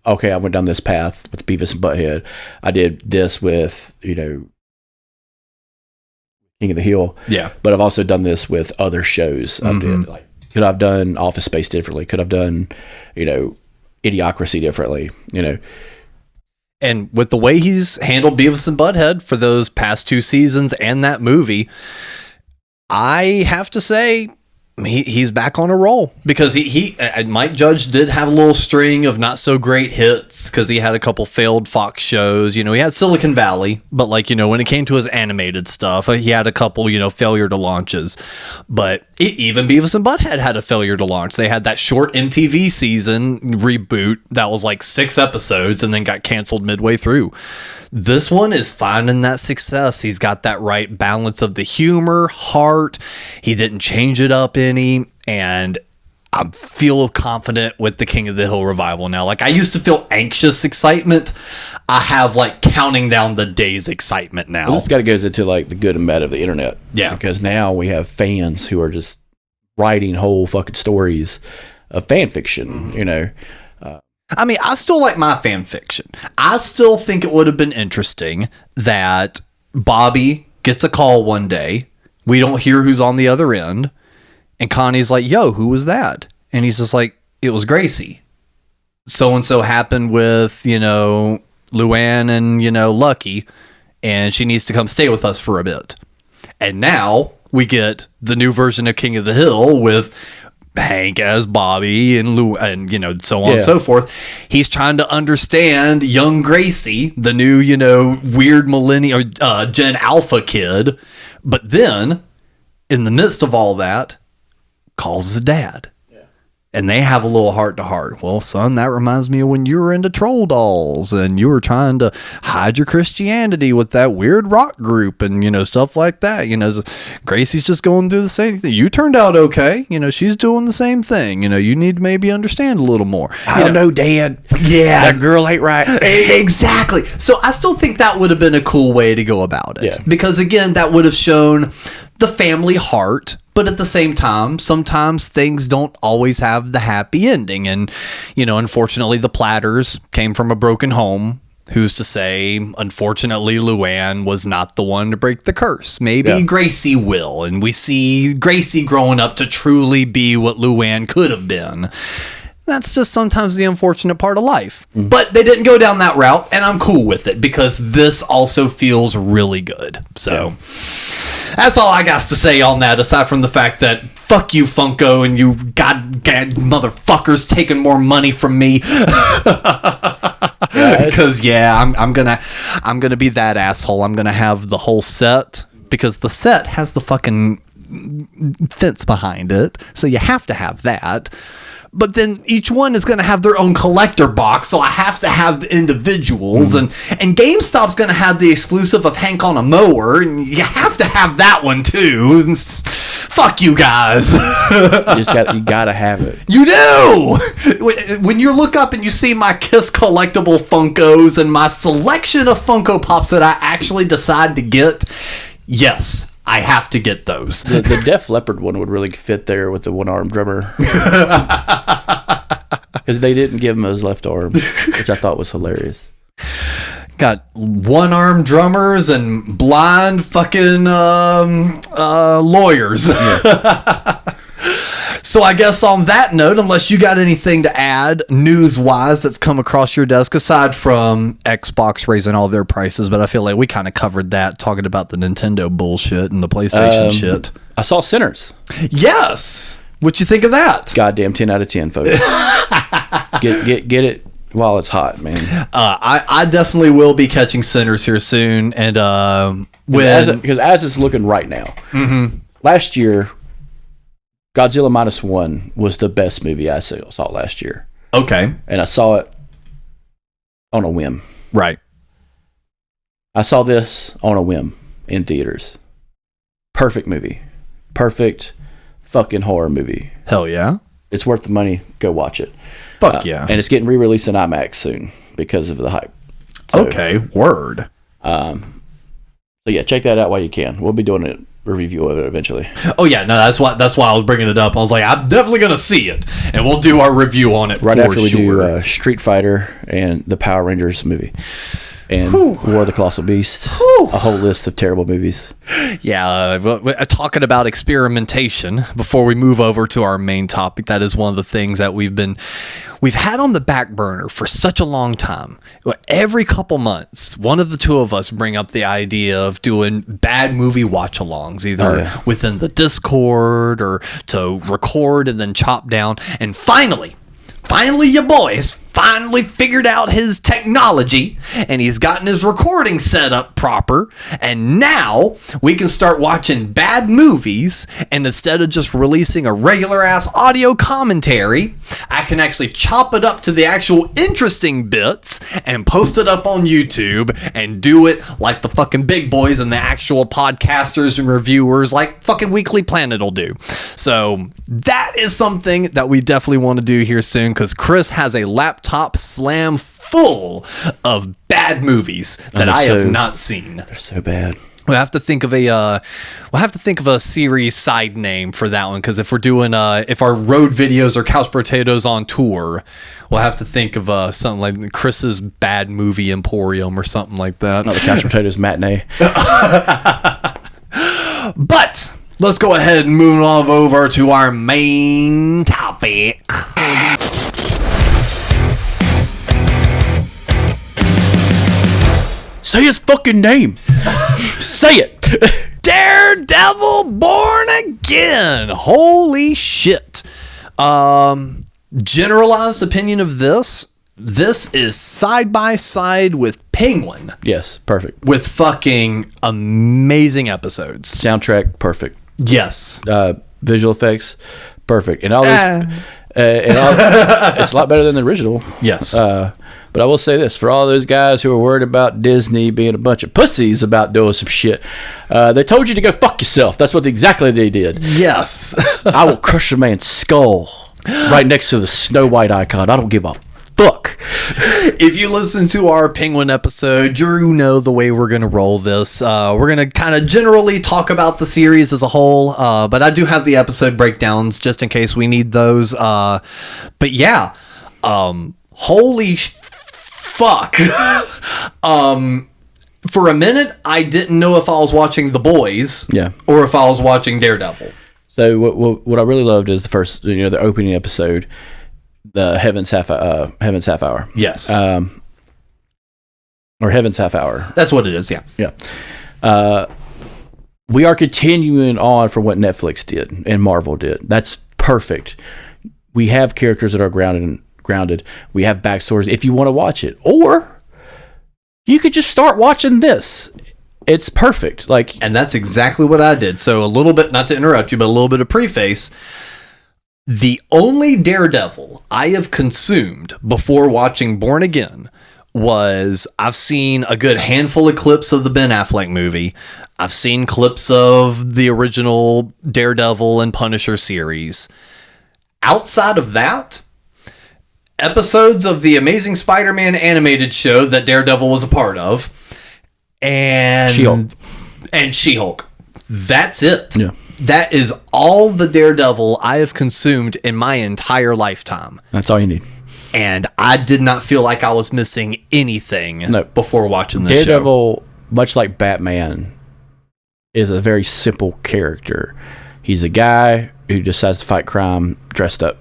Okay, I went down this path with Beavis and Butthead. I did this with, you know, King of the Hill. Yeah. But I've also done this with other shows. I did. Like, could I've done Office Space differently? Could I've done, you know, Idiocracy differently? You know. And with the way he's handled Beavis and Butthead for those past 2 seasons and that movie, I have to say he's back on a roll, because he Mike Judge did have a little string of not so great hits because he had a couple failed Fox shows. You know, he had Silicon Valley, but like, you know, when it came to his animated stuff, he had a couple, you know, failure to launches. But even Beavis and Butthead had a failure to launch. They had that short MTV season reboot that was like 6 episodes and then got canceled midway through. This one is finding that success. He's got that right balance of the humor, heart. He didn't change it up any, and I feel confident with the King of the Hill revival now. Like, I used to feel anxious excitement. I have like counting down the days excitement now. Well, this kind of goes into like the good and bad of the internet. Yeah. Because now we have fans who are just writing whole fucking stories of fan fiction, you know. I mean, I still like my fan fiction. I still think it would have been interesting that Bobby gets a call one day. We don't hear who's on the other end. And Connie's like, yo, who was that? And he's just like, it was Gracie. So-and-so happened with, you know, Luann and, you know, Lucky. And she needs to come stay with us for a bit. And now we get the new version of King of the Hill with Hank as Bobby and Lou, and, you know, so on and so forth. He's trying to understand young Gracie, the new, you know, weird millennial Gen Alpha kid. But then, in the midst of all that, calls his dad. And they have a little heart to heart. Well, son, that reminds me of when you were into troll dolls and you were trying to hide your Christianity with that weird rock group and, you know, stuff like that. You know, Gracie's just going through the same thing. You turned out okay. You know, she's doing the same thing. You know, you need to maybe understand a little more. I don't know, Dad. Yeah. That girl ain't right. Exactly. So I still think that would have been a cool way to go about it. Yeah. Because, again, that would have shown the family heart. But at the same time, sometimes things don't always have the happy ending. And, you know, unfortunately, the Platters came from a broken home. Who's to say, unfortunately, Luann was not the one to break the curse. Maybe Gracie will. And we see Gracie growing up to truly be what Luann could have been. That's just sometimes the unfortunate part of life. Mm-hmm. But they didn't go down that route, and I'm cool with it because this also feels really good. So that's all I got to say on that, aside from the fact that fuck you, Funko, and you god motherfuckers taking more money from me. Because I'm gonna be that asshole. I'm gonna have the whole set because the set has the fucking fence behind it, so you have to have that. But then each one is going to have their own collector box, so I have to have the individuals. And GameStop's going to have the exclusive of Hank on a mower, and you have to have that one too. Fuck you guys. You gotta have it. You do. When you look up and you see my Kiss collectible Funkos and my selection of Funko Pops that I actually decide to get, yes, I have to get those. The Def Leppard one would really fit there with the one-armed drummer. Because they didn't give him his left arm, which I thought was hilarious. Got one-armed drummers and blind fucking lawyers. Yeah. So I guess on that note, unless you got anything to add news-wise that's come across your desk, aside from Xbox raising all their prices, but I feel like we kind of covered that, talking about the Nintendo bullshit and the PlayStation shit. I saw Sinners. Yes! What you think of that? Goddamn 10 out of 10, folks. Get it while it's hot, man. I definitely will be catching Sinners here soon, and because as it's looking right now, last year Godzilla Minus One was the best movie I saw last year. Okay. And I saw it on a whim. Right. I saw this on a whim in theaters. Perfect movie. Perfect fucking horror movie. Hell yeah. It's worth the money. Go watch it. Fuck yeah. And it's getting re-released in IMAX soon because of the hype. So, okay. Word. So yeah, check that out while you can. We'll be doing a review of it eventually. Oh yeah, no, that's why I was bringing it up. I was like, I'm definitely gonna see it, and we'll do our review on it right after we do Street Fighter and the Power Rangers movie. And War of the Colossal Beast. A whole list of terrible movies. Yeah, talking about experimentation before we move over to our main topic, that is one of the things that we've had on the back burner for such a long time. Every couple months, one of the two of us bring up the idea of doing bad movie watch-alongs, either within the Discord or to record and then chop down. And finally, your boys finally figured out his technology, and he's gotten his recording set up proper, and now we can start watching bad movies, and instead of just releasing a regular ass audio commentary, I can actually chop it up to the actual interesting bits and post it up on YouTube and do it like the fucking big boys and the actual podcasters and reviewers like fucking Weekly Planet will do. So that is something that we definitely want to do here soon, because Chris has a laptop slam full of bad movies that I have not seen. They're so bad. We'll have to think of a series side name for that one, because if we're doing if our road videos are Couch Potatoes on tour, we'll have to think of something like Chris's Bad Movie Emporium or something like that. Not the Couch Potatoes matinee. But let's go ahead and move on over to our main topic. Say his fucking name. Say it. Daredevil Born Again. Holy shit. Generalized opinion of this. This is side by side with Penguin. Yes, perfect. With fucking amazing episodes. Soundtrack, perfect. Yes. Visual effects, perfect. And all this, it's a lot better than the original. Yes. But I will say this, for all those guys who are worried about Disney being a bunch of pussies about doing some shit, they told you to go fuck yourself. That's what exactly they did. Yes. I will crush a man's skull right next to the Snow White icon. I don't give a fuck. If you listen to our Penguin episode, you know the way we're going to roll this. We're going to kind of generally talk about the series as a whole, but I do have the episode breakdowns just in case we need those. But yeah, holy fuck. For a minute, I didn't know if I was watching The Boys or if I was watching Daredevil. So what I really loved is the first, the opening episode, the Heaven's Half Hour. Yes. Or Heaven's Half Hour. That's what it is, yeah. Yeah. We are continuing on from what Netflix did and Marvel did. That's perfect. We have characters that are grounded. We have backstories if you want to watch it. Or you could just start watching this. It's perfect. And that's exactly what I did. So a little bit, not to interrupt you, but a little bit of preface. The only Daredevil I have consumed before watching Born Again was I've seen a good handful of clips of the Ben Affleck movie. I've seen clips of the original Daredevil and Punisher series. Outside of that, episodes of the Amazing Spider-Man animated show that Daredevil was a part of, and She-Hulk. That's it. Yeah. That is all the Daredevil I have consumed in my entire lifetime. That's all you need. And I did not feel like I was missing anything before watching this show. Daredevil, much like Batman, is a very simple character. He's a guy who decides to fight crime dressed up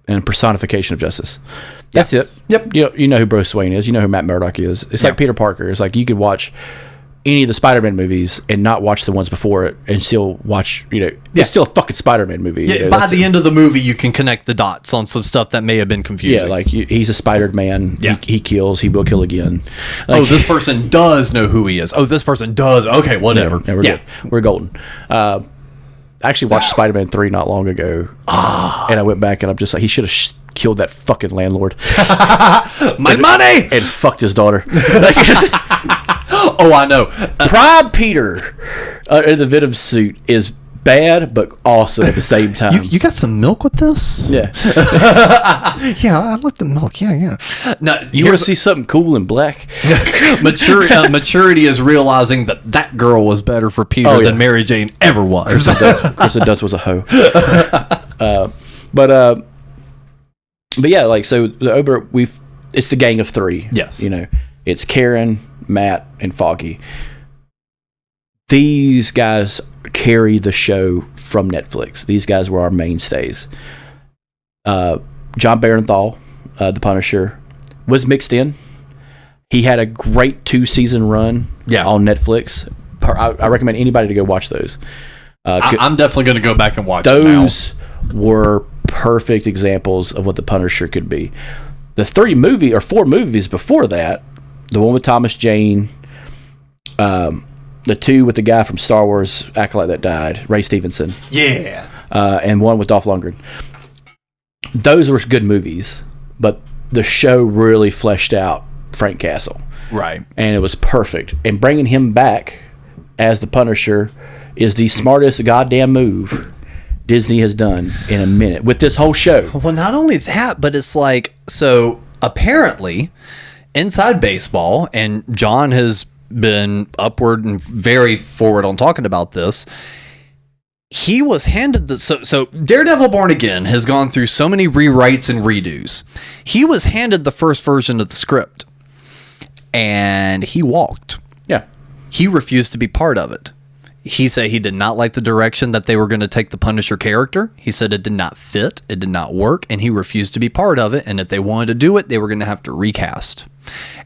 and a personification of justice. That's it. Yep. You know who Bruce Wayne is. You know who Matt Murdock is. It's like Peter Parker. It's like you could watch any of the Spider-Man movies and not watch the ones before it and still watch, it's still a fucking Spider-Man movie. Yeah, by the end of the movie, you can connect the dots on some stuff that may have been confusing. Yeah, he's a Spider Man. Yeah. He kills. He will kill again. This person does know who he is. Oh, this person does. Okay, whatever. Yeah, we're good. We're golden. actually watched Spider-Man 3 not long ago, and I went back and I'm just like, he should have killed that fucking landlord. My money! And fucked his daughter. Oh, I know. Prime Peter in the Venom suit is bad, but awesome at the same time. You got some milk with this? Yeah. Yeah, I like the milk. Yeah. No, You want to see something cool in black? Maturity is realizing that girl was better for Peter than Mary Jane ever was. Kristen Dunst was a hoe. But yeah, like, so the Ober, it's the gang of three. Yes. You know, it's Karen, Matt, and Foggy. These guys carry the show from Netflix. These guys were our mainstays. John Barenthal, the Punisher, was mixed in. He had a great 2-season run on Netflix. I recommend anybody to go watch those. I'm definitely going to go back and watch those. Were perfect examples of what the Punisher could be. The 4 movies before that, the one with Thomas Jane, the 2 with the guy from Star Wars, Acolyte that died, Ray Stevenson. Yeah. And one with Dolph Lundgren. Those were good movies, but the show really fleshed out Frank Castle. Right. And it was perfect. And bringing him back as the Punisher is the smartest goddamn move Disney has done in a minute with this whole show. Well, not only that, but it's like, so apparently inside baseball, and John has been upward and very forward on talking about this, he was handed so Daredevil Born Again has gone through so many rewrites and redos. He was handed the first version of the script and he walked. Yeah. He refused to be part of it. He said he did not like the direction that they were going to take the Punisher character. He said it did not fit, it did not work, and he refused to be part of it. And if they wanted to do it, they were going to have to recast.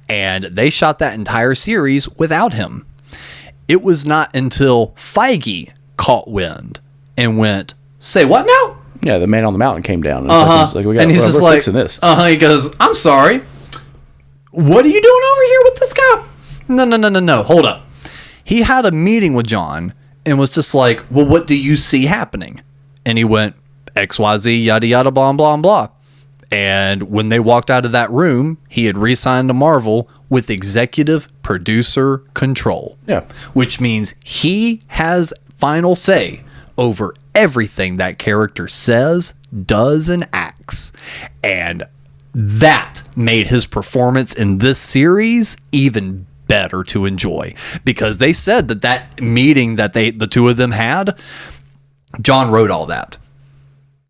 And they shot that entire series without him. It was not until Feige caught wind and went, "Say what now?" Yeah, the Man on the Mountain came down. And he's just like, fixing this. He goes, "I'm sorry. What are you doing over here with this guy?" No. Hold up. He had a meeting with John and was just like, "Well, what do you see happening?" And he went, XYZ, yada, yada, blah, blah, blah. And when they walked out of that room, he had re-signed to Marvel with executive producer control. Yeah. Which means he has final say over everything that character says, does, and acts. And that made his performance in this series even better to enjoy, because they said that meeting that the two of them had, John wrote all that.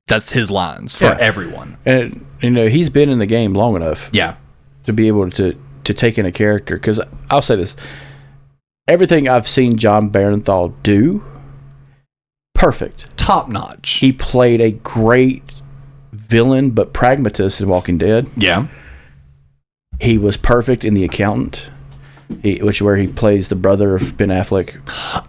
That's his lines for everyone. And he's been in the game long enough to be able to take in a character, because I'll say this, everything I've seen John Barenthal do, perfect, top notch. He played a great villain but pragmatist in Walking Dead. He was perfect in The Accountant, where he plays the brother of Ben Affleck.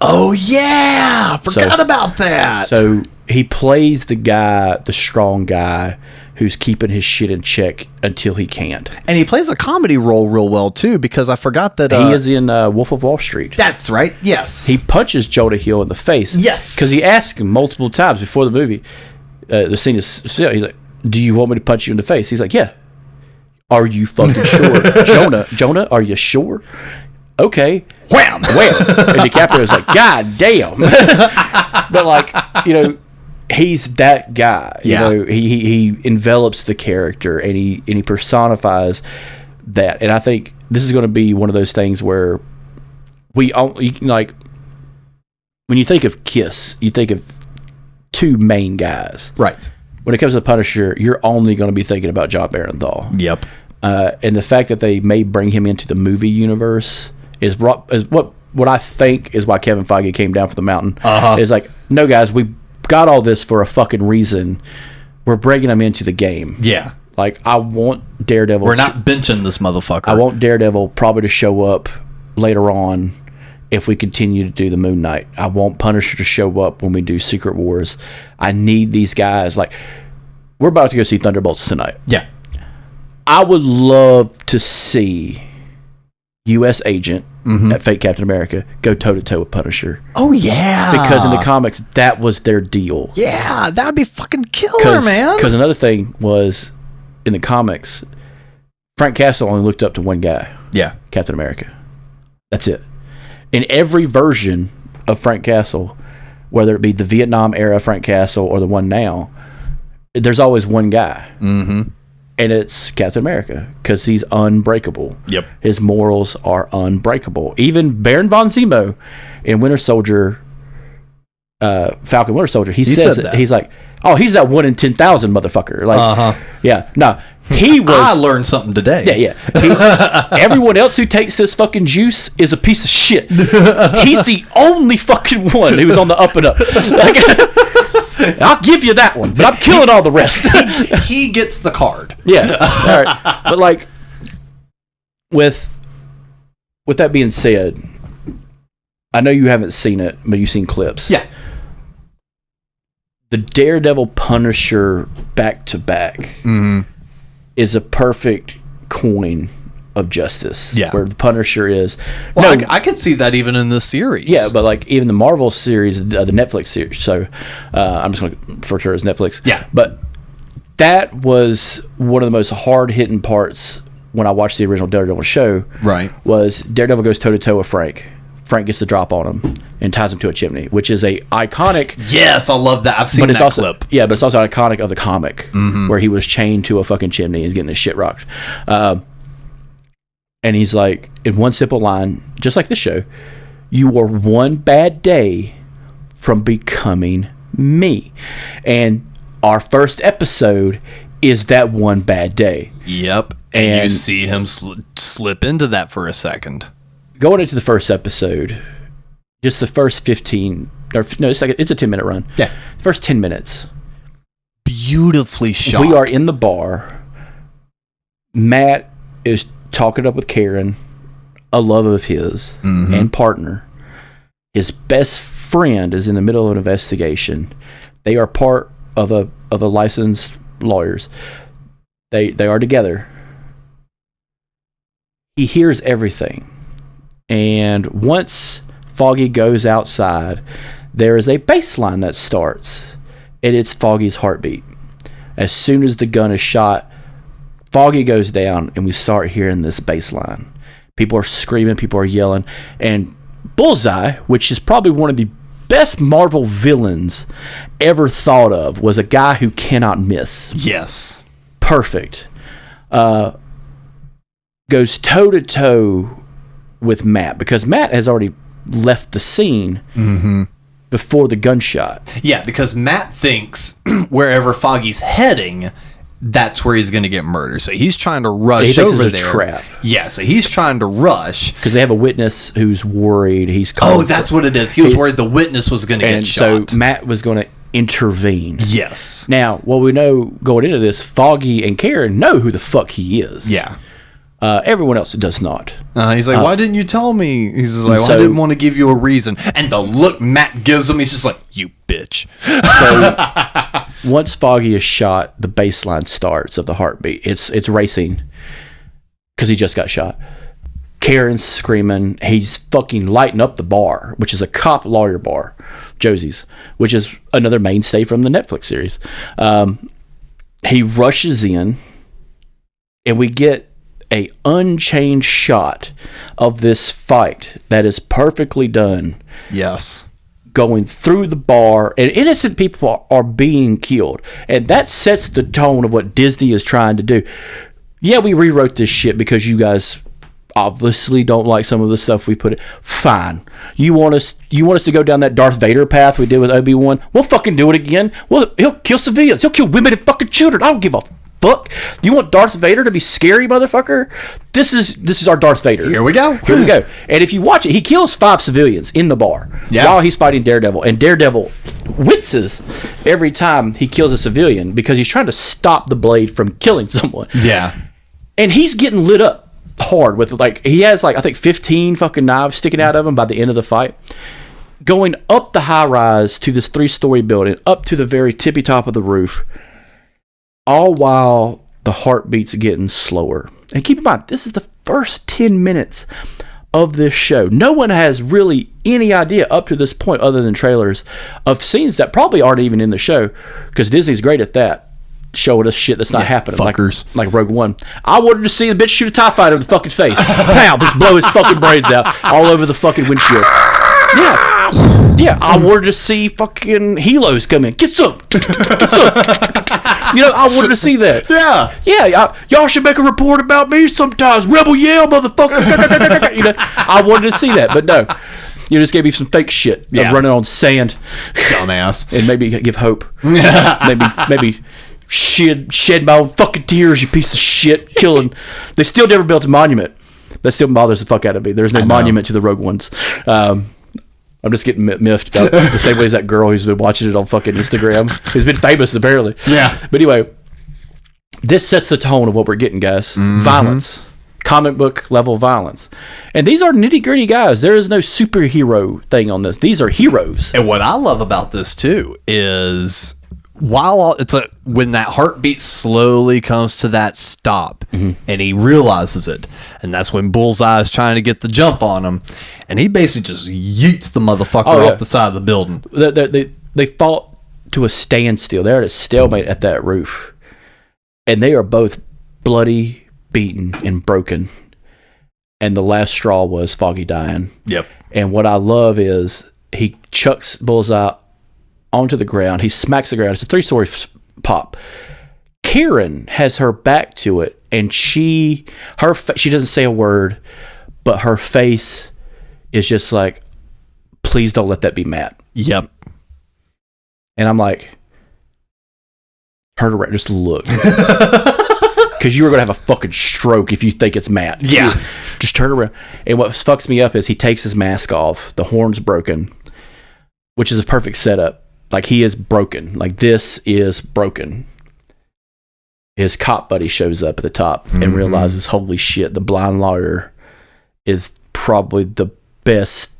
Oh yeah, forgot about that. So he plays the strong guy who's keeping his shit in check until he can't. And he plays a comedy role real well too, because I forgot that he is in Wolf of Wall Street. That's right. Yes. He punches Jonah Hill in the face. Yes. Because he asked him multiple times before the movie. The scene is, he's like, "Do you want me to punch you in the face?" He's like, "Yeah." "Are you fucking sure?" Jonah, are you sure? Okay. Wham! And DiCaprio is like, "God damn." But like, he's that guy. He envelops the character and he personifies that. And I think this is going to be one of those things where we only, like, when you think of Kiss, you think of 2 main guys. Right. When it comes to the Punisher, you're only going to be thinking about John Barenthal. Yep. And the fact that they may bring him into the movie universe is what I think is why Kevin Feige came down from the mountain. Is like, "No, guys, we got all this for a fucking reason. We're bringing him into the game." Yeah. Like, I want Daredevil. We're not benching this motherfucker. I want Daredevil probably to show up later on if we continue to do the Moon Knight. I want Punisher to show up when we do Secret Wars. I need these guys. Like, we're about to go see Thunderbolts tonight. I would love to see U.S. Agent at Fake Captain America go toe-to-toe with Punisher. Oh, yeah. Because in the comics, that was their deal. Yeah, that would be fucking killer, man. Because another thing was, in the comics, Frank Castle only looked up to one guy. Yeah. Captain America. That's it. In every version of Frank Castle, whether it be the Vietnam era Frank Castle or the one now, there's always one guy. Mm-hmm. And it's Captain America, because he's unbreakable. Yep. His morals are unbreakable. Even Baron von Zemo in Winter Soldier, Falcon Winter Soldier, he says that. He's like, oh, he's that 1 in 10,000 motherfucker. Like, yeah, no, he was. I learned something today. Yeah. Everyone else who takes this fucking juice is a piece of shit. He's the only fucking one who's on the up and up. Like, I'll give you that one, but I'm killing all the rest. He gets the card. Yeah. All right. But like, with that being said, I know you haven't seen it, but you've seen clips. Yeah. The Daredevil Punisher back to back is a perfect coin of justice. Yeah. Where the Punisher is. Well, no, I could see that even in this series. Yeah, but like even the Marvel series, the Netflix series. So I'm just going to refer to her as Netflix. Yeah. But that was one of the most hard hitting parts when I watched the original Daredevil show. Right. Was Daredevil goes toe to toe with Frank. Frank gets the drop on him and ties him to a chimney, which is a iconic. Yes, I love that. I've seen that clip. Yeah, but it's also iconic of the comic where he was chained to a fucking chimney and he's getting his shit rocked. And he's like, in one simple line, just like this show, you were one bad day from becoming me. And our first episode is that one bad day. Yep. And you see him slip into that for a second. Going into the first episode, just the first 15, or no, it's a 10-minute run. Yeah. First 10 minutes. Beautifully shot. We are in the bar. Matt is talking up with Karen, a love of his and partner. His best friend is in the middle of an investigation. They are part of a licensed lawyers. They are together. He hears everything. And once Foggy goes outside, there is a bass line that starts, and it's Foggy's heartbeat. As soon as the gun is shot, Foggy goes down, and we start hearing this bass line. People are screaming, people are yelling, and Bullseye, which is probably one of the best Marvel villains ever thought of, was a guy who cannot miss. Yes. Perfect. Goes toe-to-toe with Matt, because Matt has already left the scene before the gunshot. Yeah, because Matt thinks wherever Foggy's heading, that's where he's going to get murdered. So he's trying to rush over there. Trap. Yeah, so he's trying to rush because they have a witness who's worried. That's what it is. He was worried the witness was going to get shot. So Matt was going to intervene. Yes. Now, what we know going into this, Foggy and Karen know who the fuck he is. Yeah. Everyone else does not. He's like, why didn't you tell me? He's like, I didn't want to give you a reason. And the look Matt gives him, he's just like, you bitch. So once Foggy is shot, the bass line starts of the heartbeat. It's racing because he just got shot. Karen's screaming. He's fucking lighting up the bar, which is a cop lawyer bar, Josie's, which is another mainstay from the Netflix series. He rushes in, and we get a unchanged shot of this fight that is perfectly done. Yes. Going through the bar, and innocent people are being killed. And that sets the tone of what Disney is trying to do. Yeah, we rewrote this shit because you guys obviously don't like some of the stuff we put in. Fine. You want us to go down that Darth Vader path we did with Obi-Wan? We'll fucking do it again. Well, he'll kill civilians. He'll kill women and fucking children. I don't give a fuck. Do you want Darth Vader to be scary, motherfucker? This is our Darth Vader. Here we go. And if you watch it, he kills 5 civilians in the bar while he's fighting Daredevil. And Daredevil winces every time he kills a civilian because he's trying to stop the blade from killing someone. Yeah. And he's getting lit up hard with, like, he has, like, I think 15 fucking knives sticking out of him by the end of the fight. Going up the high rise to this 3-story building, up to the very tippy top of the roof. All while the heartbeat's getting slower. And keep in mind, this is the first 10 minutes of this show. No one has really any idea up to this point, other than trailers, of scenes that probably aren't even in the show, because Disney's great at that, showing us shit that's not happening. Fuckers. Like Rogue One. I wanted to see the bitch shoot a TIE fighter in the fucking face. Pow! Just blow his fucking brains out all over the fucking windshield. Yeah, I wanted to see fucking helos come in. Get some. You know, I wanted to see that. Yeah. Y'all should make a report about me sometimes. Rebel yell, motherfucker. You know, I wanted to see that, but no. You just gave me some fake shit of running on sand, dumbass, and maybe give hope. maybe shed my own fucking tears. You piece of shit, killing. They still never built a monument. That still bothers the fuck out of me. There's no monument to the Rogue Ones. I'm just getting miffed about the same way as that girl who's been watching it on fucking Instagram, who's been famous apparently. Yeah. But anyway, this sets the tone of what we're getting, guys. Mm-hmm. Violence. Comic book level violence. And these are nitty gritty guys. There is no superhero thing on this. These are heroes. And what I love about this too is when that heartbeat slowly comes to that stop, and he realizes it, and that's when Bullseye is trying to get the jump on him, and he basically just yeets the motherfucker off the side of the building. They fought to a standstill. They're at a stalemate at that roof, and they are both bloody, beaten, and broken. And the last straw was Foggy dying. Yep. And what I love is he chucks Bullseye onto the ground. He smacks the ground. It's a 3-story pop. Karen has her back to it, and she doesn't say a word, but her face is just like, please don't let that be Matt. Yep. And I'm like, turn around, just look. Because you are going to have a fucking stroke if you think it's Matt. Yeah. Just turn around. And what fucks me up is he takes his mask off. The horn's broken, which is a perfect setup. Like, he is broken. Like, this is broken. His cop buddy shows up at the top and realizes, holy shit, the blind lawyer is probably the best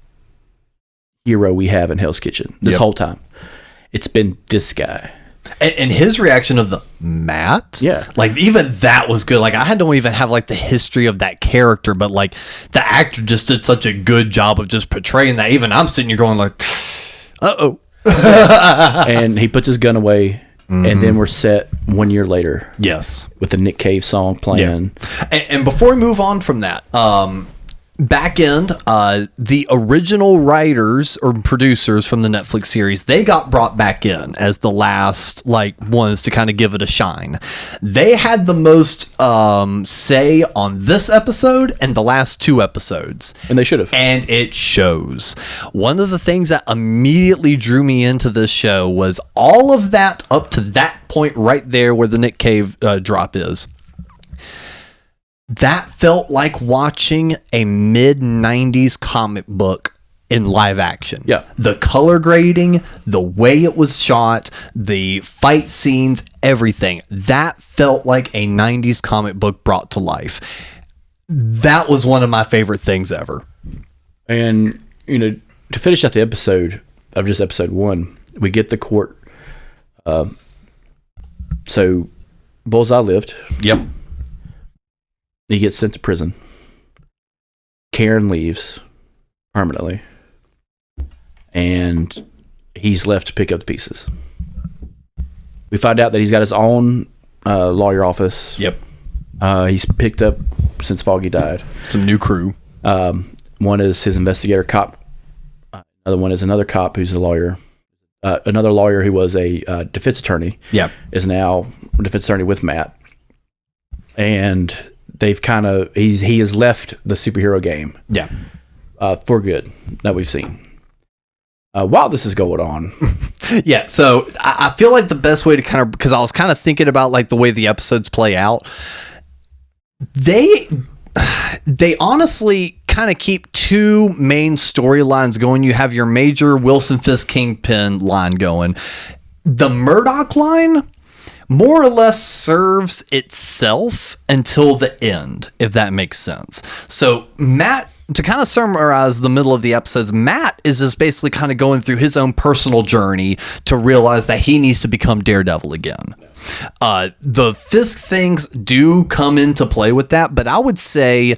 hero we have in Hell's Kitchen this whole time. It's been this guy. And his reaction of the Matt, like, even that was good. Like, I don't even have like the history of that character, but like the actor just did such a good job of just portraying that. Even I'm sitting here going like, uh-oh. And he puts his gun away, and then we're set 1 year later. Yes. With the Nick Cave song playing. Yeah. And before we move on from that, back end, the original writers or producers from the Netflix series, they got brought back in as the last ones to kind of give it a shine. They had the most say on this episode and the last 2 episodes, and they should have, and it shows. One of the things that immediately drew me into this show was all of that up to that point right there where the Nick Cave drop is. That felt like watching a mid-90s comic book in live action. Yeah. The color grading, the way it was shot, the fight scenes, everything. That felt like a 90s comic book brought to life. That was one of my favorite things ever. And, to finish out the episode of just episode 1, we get the court. So, Bullseye lived. Yep. He gets sent to prison. Karen leaves permanently. And he's left to pick up the pieces. We find out that he's got his own lawyer office. Yep. He's picked up since Foggy died. Some new crew. One is his investigator cop. Another one is another cop who's a lawyer. Another lawyer who was a defense attorney. Yep. Is now a defense attorney with Matt. And they've he has left the superhero game. Yeah. For good, that we've seen. While this is going on. Yeah, so I feel like the best way to because I was kind of thinking about like the way the episodes play out. They honestly kind of keep 2 main storylines going. You have your major Wilson Fisk Kingpin line going. The Murdoch line more or less serves itself until the end, if that makes sense. So Matt, to kind of summarize the middle of the episodes, Matt is just basically kind of going through his own personal journey to realize that he needs to become Daredevil again. The Fisk things do come into play with that, but I would say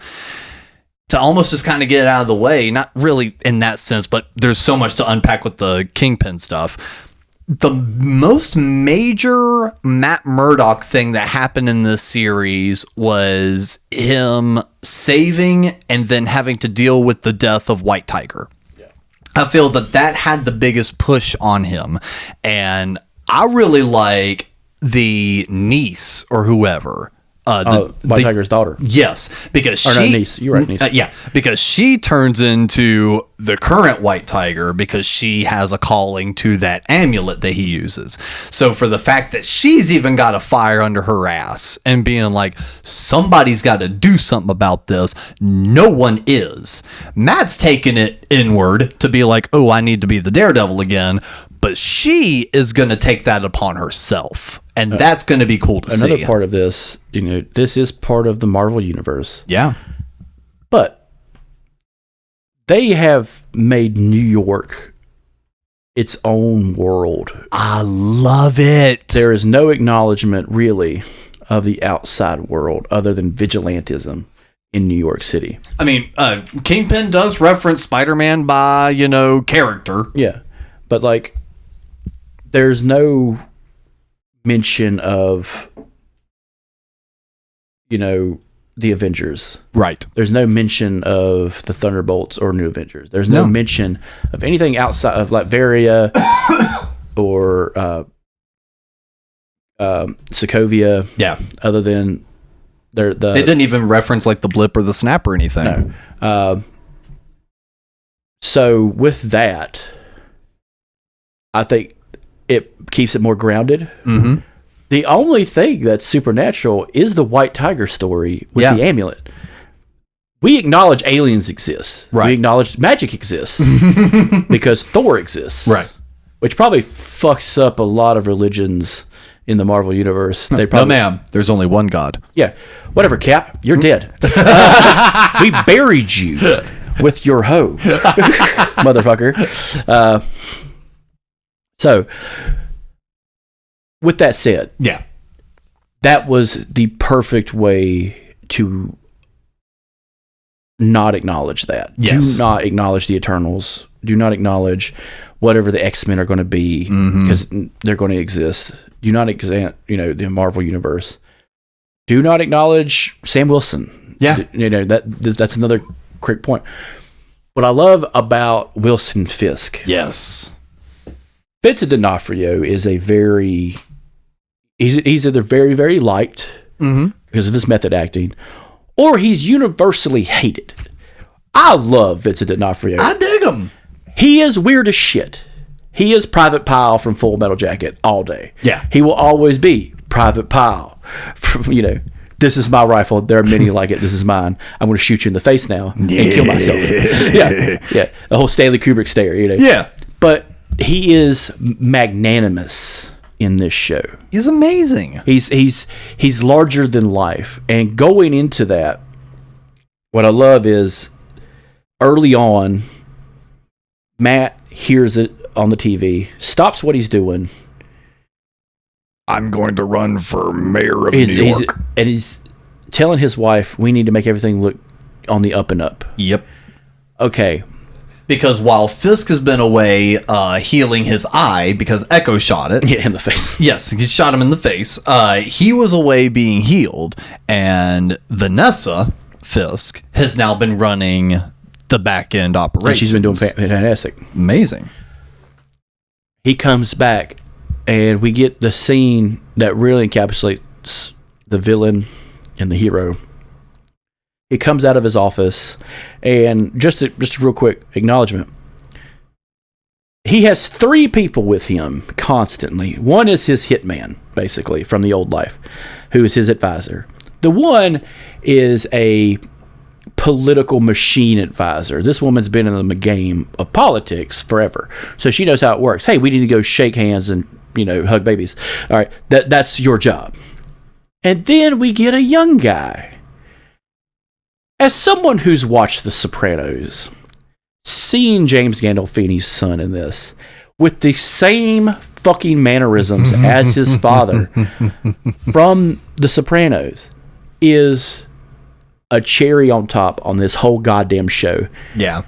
to almost just kind of get it out of the way, not really in that sense, but there's so much to unpack with the Kingpin stuff. The most major Matt Murdock thing that happened in this series was him saving and then having to deal with the death of White Tiger. Yeah. I feel that had the biggest push on him. And I really like the niece or whoever. White Tiger's daughter. Yes, because niece. You're right, niece. Yeah, because she turns into the current White Tiger because she has a calling to that amulet that he uses. So for the fact that she's even got a fire under her ass and being like, somebody's got to do something about this, no one is. Matt's taking it inward to be like, oh, I need to be the Daredevil again. But she is going to take that upon herself. And that's going to be cool to see. Another part of this, this is part of the Marvel Universe. Yeah. But they have made New York its own world. I love it. There is no acknowledgement, really, of the outside world other than vigilantism in New York City. I mean, Kingpin does reference Spider-Man by, character. Yeah. But, there's no mention of, the Avengers. Right. There's no mention of the Thunderbolts or New Avengers. There's no mention of anything outside of Latveria or Sokovia. Yeah. Other than they didn't even reference the blip or the snap or anything. No. So with that, I think it keeps it more grounded. Mm-hmm. The only thing that's supernatural is the White Tiger story with the amulet. We acknowledge aliens exist. Right. We acknowledge magic exists because Thor exists. Right. Which probably fucks up a lot of religions in the Marvel Universe. No, ma'am. There's only one God. Yeah. Whatever, Cap. You're dead. We buried you with your hoe. Motherfucker. So, with that said, that was the perfect way to not acknowledge that. Yes. Do not acknowledge the Eternals. Do not acknowledge whatever the X-Men are going to be because they're going to exist. Do not examine, the Marvel Universe. Do not acknowledge Sam Wilson. Yeah. That's another quick point. What I love about Wilson Fisk. Yes. Vincent D'Onofrio is he's either very, very liked because of his method acting, or he's universally hated. I love Vincent D'Onofrio. I dig him. He is weird as shit. He is Private Pile from Full Metal Jacket all day. Yeah. He will always be Private Pile. This is my rifle. There are many like it. This is mine. I'm going to shoot you in the face now and kill myself. Yeah. The whole Stanley Kubrick stare, Yeah. But he is magnanimous in this show. He's amazing. He's larger than life. And going into that, what I love is early on, Matt hears it on the TV, stops what he's doing. I'm going to run for mayor of New York. And he's telling his wife, we need to make everything look on the up and up. Yep. Okay. Because while Fisk has been away healing his eye because Echo shot it. Yeah, in the face. Yes, he shot him in the face. He was away being healed. And Vanessa Fisk has now been running the back end operations. And she's been doing fantastic. Amazing. He comes back and we get the scene that really encapsulates the villain and the hero. He comes out of his office, and just a real quick acknowledgement. He has 3 people with him constantly. One is his hitman, basically, from the old life, who is his advisor. The one is a political machine advisor. This woman's been in the game of politics forever, so she knows how it works. Hey, we need to go shake hands and hug babies. All right, that's your job. And then we get a young guy. As someone who's watched The Sopranos, seeing James Gandolfini's son in this with the same fucking mannerisms as his father from The Sopranos is a cherry on top on this whole goddamn show. Yeah.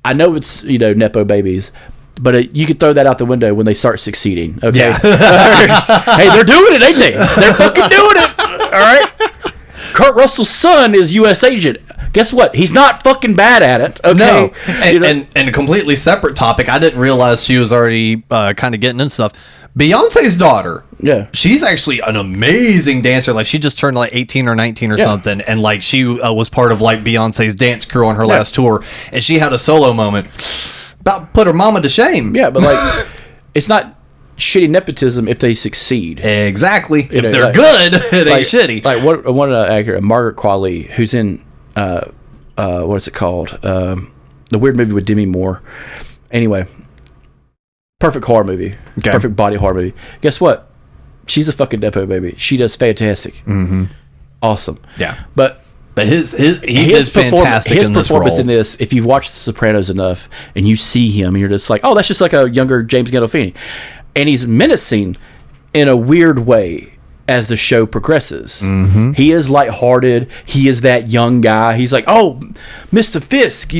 I know it's, Nepo babies, but you could throw that out the window when they start succeeding. Okay. Yeah. Hey, they're doing it, ain't they? They're fucking doing it. All right. Kurt Russell's son is U.S. agent. Guess what? He's not fucking bad at it. Okay. No. And a completely separate topic. I didn't realize she was already kind of getting into stuff. Beyonce's daughter. Yeah. She's actually an amazing dancer. Like, she just turned like 18 or 19 or something. And like, she was part of like Beyonce's dance crew on her last tour. And she had a solo moment. About put her mama to shame. Yeah, but like, it's not shitty nepotism if they succeed. Exactly. If they're like, good, it ain't shitty. Like one actor, Margaret Qualley, who's in what is it called? The weird movie with Demi Moore. Anyway, perfect horror movie. Okay. Perfect body horror movie. Guess what? She's a fucking Nepo baby. She does fantastic. Mm-hmm. Awesome. Yeah. But his fantastic his in this performance role. in this, if you've watched The Sopranos enough and you see him and you're just like, oh, that's just like a younger James Gandolfini. And he's menacing in a weird way as the show progresses. Mm-hmm. He is lighthearted. He is that young guy. He's like, oh, Mr. Fisk,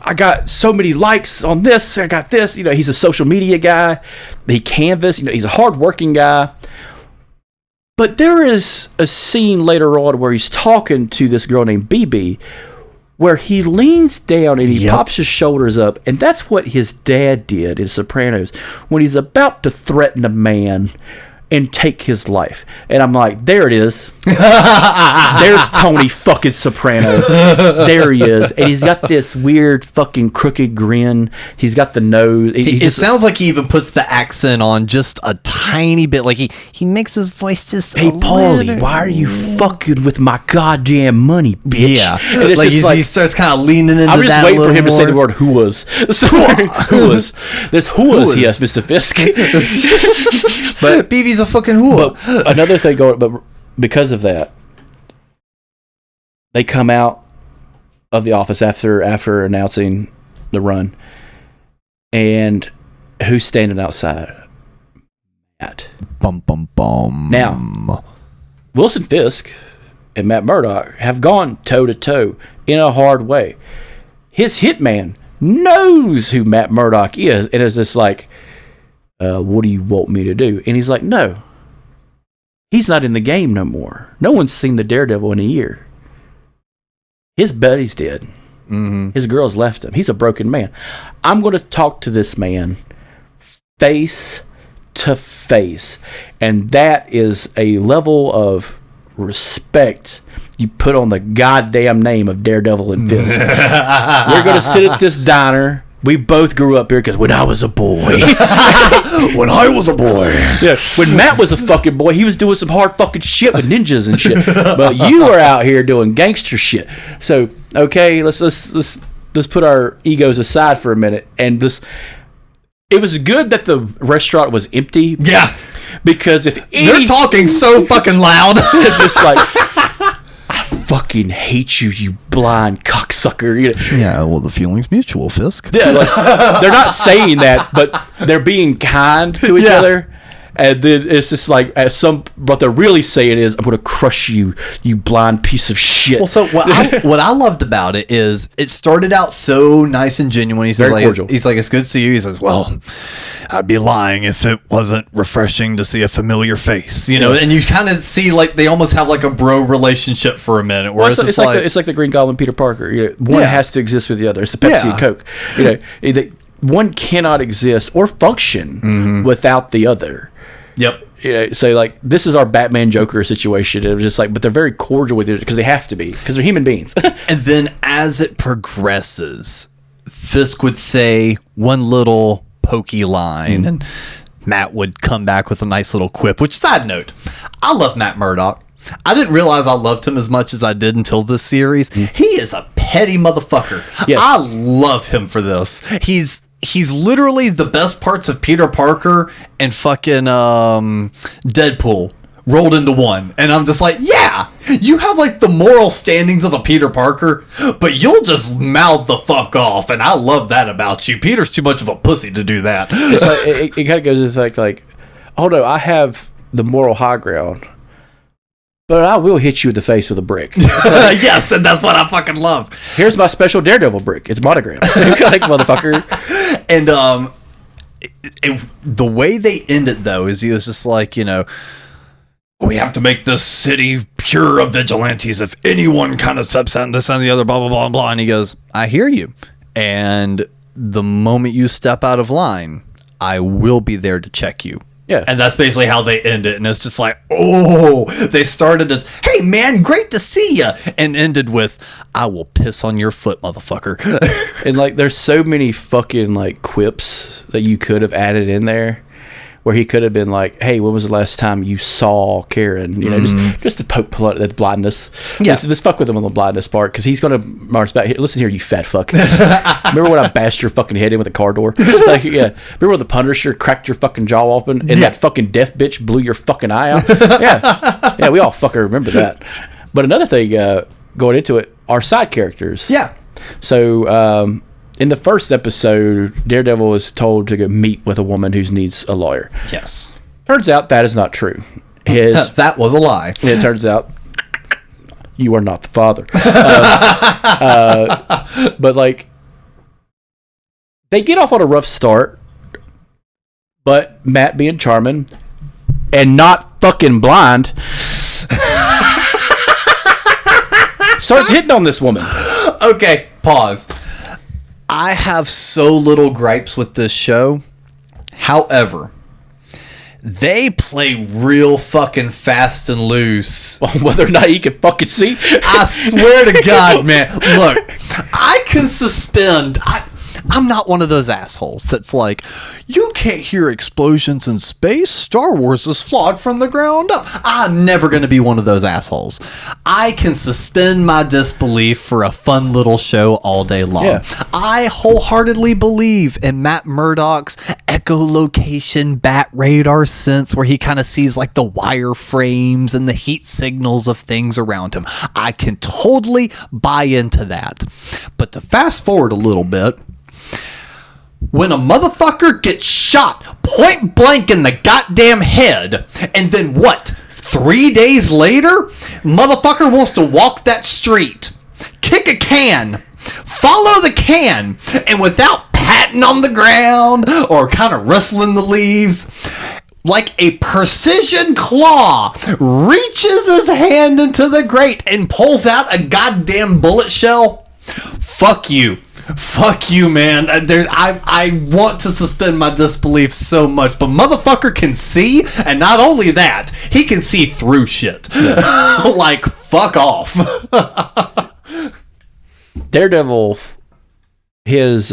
I got so many likes on this. I got this. He's a social media guy. He canvas. He's a hardworking guy. But there is a scene later on where he's talking to this girl named BB, where he leans down and he pops his shoulders up, and that's what his dad did in Sopranos when he's about to threaten a man and take his life. And I'm like, there it is. There's Tony fucking Soprano. There he is. And he's got this weird fucking crooked grin. He's got the nose. It sounds like he even puts the accent on just a tiny bit. Like he makes his voice just hey, Paulie, why are you fucking with my goddamn money, bitch? Yeah. And it's like, just he starts kind of leaning into that. I'm just waiting for him to say the more. word who was. Who was. This who was, yes, Mr. Fisk. But BB's a fucking whoa. But another thing but because of that, they come out of the office after announcing the run, and who's standing outside? Matt. Bum bum bum. Now, Wilson Fisk and Matt Murdock have gone toe to toe in a hard way. His hitman knows who Matt Murdock is, and is just like, what do you want me to do? And he's like, no. He's not in the game no more. No one's seen the Daredevil in a year. His buddy's dead. Mm-hmm. His girl's left him. He's a broken man. I'm going to talk to this man face to face. And that is a level of respect you put on the goddamn name of Daredevil and Fisk. We're going to sit at this diner. We both grew up here because when I was a boy. When I was a boy. Yeah. When Matt was a fucking boy, he was doing some hard fucking shit with ninjas and shit. But you were out here doing gangster shit. So, okay, let's put our egos aside for a minute. And it was good that the restaurant was empty. Yeah. Because if they're talking so fucking loud. It's just like, I fucking hate you, you blind cocksucker. Yeah, well, the feeling's mutual, Fisk. Yeah, like, they're not saying that, but they're being kind to each other. And then it's just like, what they're really saying is, I'm going to crush you, you blind piece of shit. Well, so what I loved about it is it started out so nice and genuine. He says, very cordial. He's like, it's good to see you. He says, well, I'd be lying if it wasn't refreshing to see a familiar face, and you kind of see like they almost have like a bro relationship for a minute. Where it's like the Green Goblin Peter Parker. One has to exist with the other. It's the Pepsi and Coke. One cannot exist or function without the other. Yep. So like this is our Batman Joker situation. It was just like, but they're very cordial with it because they have to be because they're human beings. And then as it progresses, Fisk would say one little pokey line, and Matt would come back with a nice little quip. Which, side note, I love Matt Murdock. I didn't realize I loved him as much as I did until this series. He is a petty motherfucker. Yes. I love him for this. He's literally the best parts of Peter Parker and fucking Deadpool rolled into one. And I'm just like, yeah, you have like the moral standings of a Peter Parker, but you'll just mouth the fuck off. And I love that about you. Peter's too much of a pussy to do that. It's like, it kind of goes, it's like, oh no, I have the moral high ground, but I will hit you in the face with a brick. Yes, and that's what I fucking love. Here's my special Daredevil brick. It's monogram. Like, motherfucker. And the way they end it, though, is he was just like, we have to make this city pure of vigilantes. If anyone kind of steps out and this and the other, blah, blah, blah, blah. And he goes, I hear you. And the moment you step out of line, I will be there to check you. Yeah. And that's basically how they end it. And it's just like, oh, they started as, hey, man, great to see you. And ended with, I will piss on your foot, motherfucker. And, like, there's so many fucking, like, quips that you could have added in there where he could have been like, hey, when was the last time you saw Karen? Just to poke the blindness. Yeah. Let's fuck with him on the blindness part, because he's going to march back here. Listen here, you fat fuck. Remember when I bashed your fucking head in with a car door? Like, yeah. Remember when the Punisher cracked your fucking jaw open and that fucking deaf bitch blew your fucking eye out? Yeah. Yeah, we all fucking remember that. But another thing, going into it, our side characters. Yeah. So, in the first episode, Daredevil is told to go meet with a woman who needs a lawyer. Yes. Turns out that is not true. That was a lie. It turns out you are not the father. But, like, they get off on a rough start, but Matt, being charming and not fucking blind, starts hitting on this woman. Okay, pause. I have so little gripes with this show. However, they play real fucking fast and loose. Whether or not he can fucking see. I swear to God, man. Look, I can suspend. I'm not one of those assholes that's like, you can't hear explosions in space. Star Wars is flawed from the ground up. I'm never going to be one of those assholes. I can suspend my disbelief for a fun little show all day long. Yeah. I wholeheartedly believe in Matt Murdock's echolocation bat radar sense, where he kind of sees like the wire frames and the heat signals of things around him. I can totally buy into that. But to fast forward a little bit, when a motherfucker gets shot point blank in the goddamn head, and then what? 3 days later, motherfucker wants to walk that street, kick a can, follow the can, and without patting on the ground or kind of rustling the leaves, like a precision claw, reaches his hand into the grate and pulls out a goddamn bullet shell. Fuck you. Fuck you, man. I want to suspend my disbelief so much, but motherfucker can see, and not only that, he can see through shit. Yeah. Like, fuck off. Daredevil, his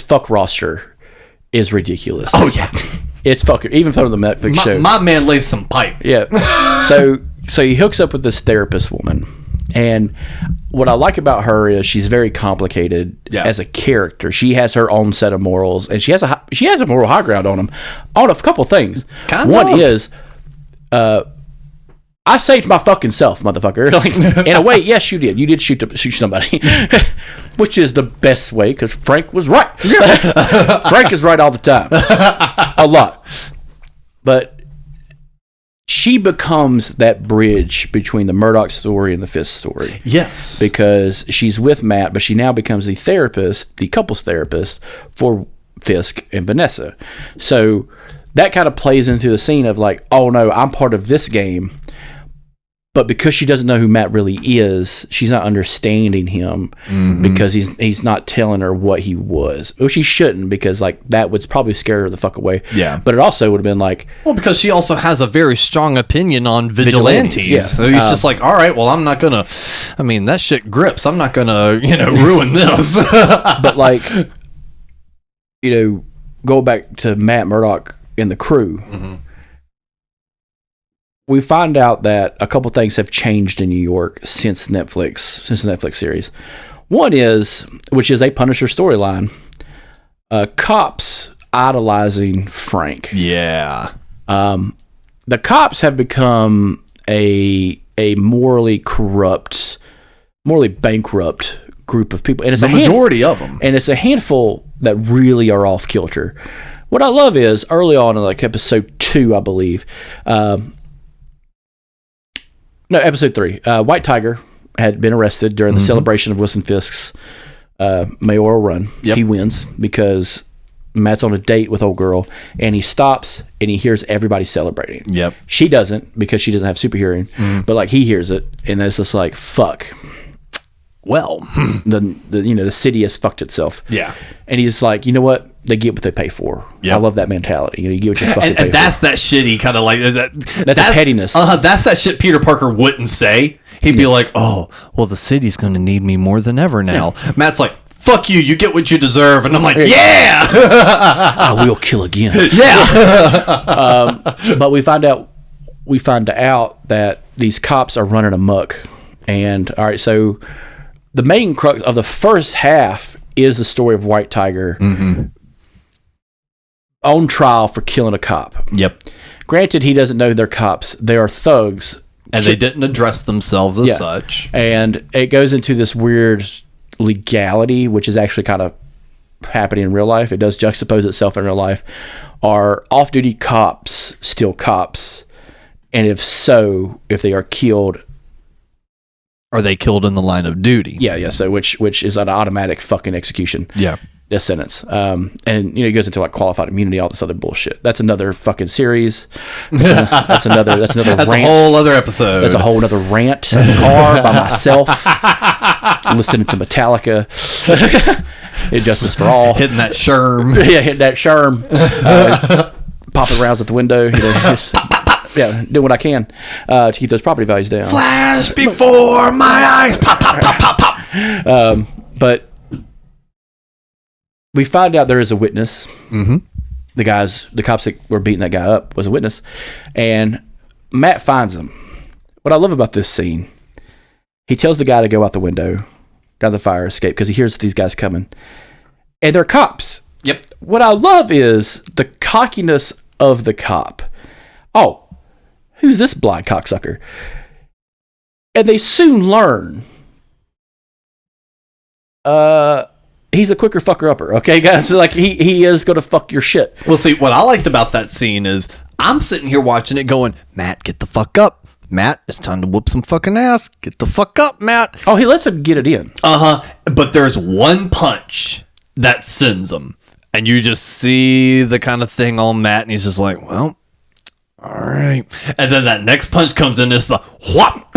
fuck roster is ridiculous. Oh yeah, it's fucking, even from the Netflix show. My man lays some pipe. Yeah. So he hooks up with this therapist woman. And what I like about her is she's very complicated as a character. She has her own set of morals, and she has a moral high ground on a couple things. One is, I saved my fucking self, motherfucker. Like, in a way, yes, you did. You did shoot somebody, which is the best way, because Frank was right. Frank is right all the time, a lot, but she becomes that bridge between the Murdoch story and the Fisk story. Yes. Because she's with Matt, but she now becomes the therapist, the couples therapist for Fisk and Vanessa. So that kind of plays into the scene of like, oh no, I'm part of this game. But because she doesn't know who Matt really is, she's not understanding him because he's not telling her what he was. Well, she shouldn't, because like that would probably scare her the fuck away. Yeah. But it also would have been like, well, because she also has a very strong opinion on vigilantes. Yeah. So he's just like, all right, well, I'm not gonna. I mean, that shit grips. I'm not gonna, ruin this. But like, go back to Matt Murdock and the crew. Mm-hmm. We find out that a couple things have changed in New York since the Netflix series. One is, which is a Punisher storyline, cops idolizing Frank. Yeah. The cops have become a morally corrupt, morally bankrupt group of people. And it's the majority of them. And it's a handful that really are off kilter. What I love is, early on in like episode 2, I believe, No, episode 3. White Tiger had been arrested during the celebration of Wilson Fisk's mayoral run. Yep. He wins because Matt's on a date with old girl, and he stops and he hears everybody celebrating. Yep. She doesn't because she doesn't have super hearing, but like he hears it, and it's just like fuck. Well, the city has fucked itself. Yeah. And he's like, you know what? They get what they pay for. Yep. I love that mentality. You get what you fucking pay for. And that's that shitty kind of like that. That's a pettiness. That's that shit Peter Parker wouldn't say. He'd be like, "Oh, well, the city's going to need me more than ever now." Yeah. Matt's like, "Fuck you! You get what you deserve." And I'm like, "Yeah, I will kill again." Yeah. But we find out that these cops are running amok, and all right, so the main crux of the first half is the story of White Tiger on trial for killing a cop. Yep. Granted, he doesn't know they're cops; they are thugs. And they didn't address themselves as such. And it goes into this weird legality, which is actually kind of happening in real life. It does juxtapose itself in real life. Are off-duty cops still cops? And if so, if they are killed... Are they killed in the line of duty? Yeah. So which is an automatic fucking execution. Yeah. Death sentence. And it goes into like qualified immunity, all this other bullshit. That's another fucking series. That's another rant. A whole other episode. That's a whole other rant in the car by myself, listening to Metallica. Injustice for All. Hitting that Sherm. Yeah, hitting that Sherm. Popping rounds at the window. Just doing what I can to keep those property values down. Flash before my eyes. Pop, pop, pop, pop, pop. But we find out there is a witness. Mm-hmm. The cops that were beating that guy up was a witness, and Matt finds him. What I love about this scene, he tells the guy to go out the window, down the fire escape, because he hears these guys coming, and they're cops. Yep. What I love is the cockiness of the cop. Oh, who's this blind cocksucker? And they soon learn. He's a quicker fucker upper, okay, guys? Like he is gonna fuck your shit. Well, see, what I liked about that scene is I'm sitting here watching it, going, "Matt, get the fuck up, Matt. It's time to whoop some fucking ass. Get the fuck up, Matt." Oh, he lets him get it in. But there's one punch that sends him, and you just see the kind of thing on Matt, and he's just like, "Well, all right." And then that next punch comes in, it's the whop.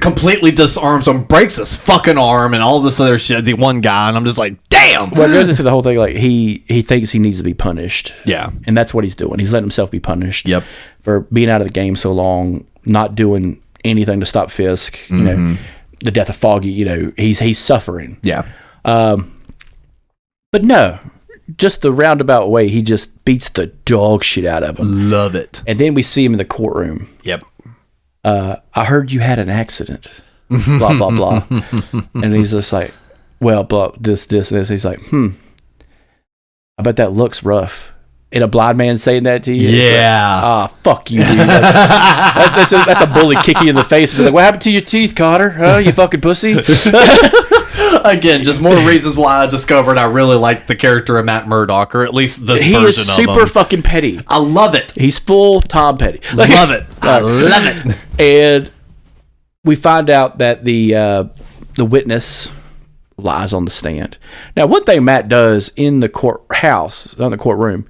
Completely disarms him, breaks his fucking arm, and all this other shit. The one guy, and I'm just like, damn. Well, it goes into the whole thing like he thinks he needs to be punished. Yeah, and that's what he's doing. He's letting himself be punished. Yep. For being out of the game so long, not doing anything to stop Fisk. You know, the death of Foggy. You know, he's suffering. Yeah. But no, just the roundabout way, he just beats the dog shit out of him. Love it. And then we see him in the courtroom. Yep. I heard you had an accident. Blah blah blah. And he's just like, well, blah, this. He's like, I bet that looks rough. And a blind man saying that to you? Yeah. Like, fuck you, dude. That's a bully kicking you in the face. Be like, what happened to your teeth, Carter? Huh, you fucking pussy? Again, just more reasons why I discovered I really like the character of Matt Murdock, or at least this version of him. He is super fucking petty. I love it. He's full Tom Petty. Love it. I love it. And we find out that the witness lies on the stand. Now, one thing Matt does in the courtroom,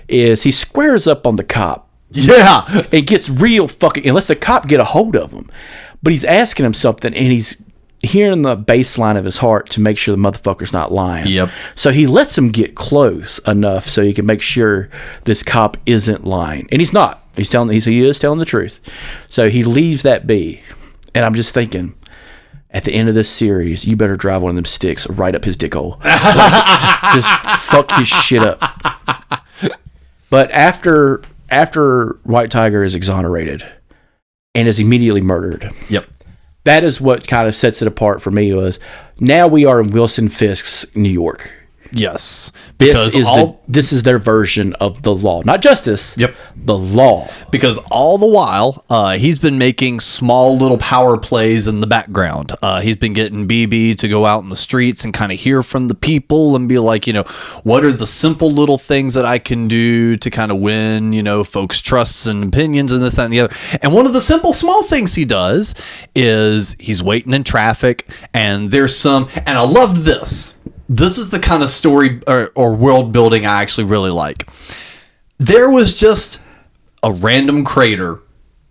is he squares up on the cop. Yeah. And gets real fucking, and lets the cop get a hold of him. But he's asking him something, and he's hearing the baseline of his heart to make sure the motherfucker's not lying. Yep. So he lets him get close enough so he can make sure this cop isn't lying. And he's not. He is telling the truth. So he leaves that be. And I'm just thinking, at the end of this series, you better drive one of them sticks right up his dick hole. Like, just fuck his shit up. But after White Tiger is exonerated and is immediately murdered. Yep. That is what kind of sets it apart for me. Was now we are in Wilson Fisk's New York. Yes, because this is their version of the law, not justice. Yep, the law. Because all the while, he's been making small little power plays in the background. He's been getting BB to go out in the streets and kind of hear from the people and be like, what are the simple little things that I can do to kind of win, folks' trusts and opinions and this, that, and the other. And one of the simple small things he does is he's waiting in traffic, and there's some, and I loved this. This is the kind of story or world building I actually really like. There was just a random crater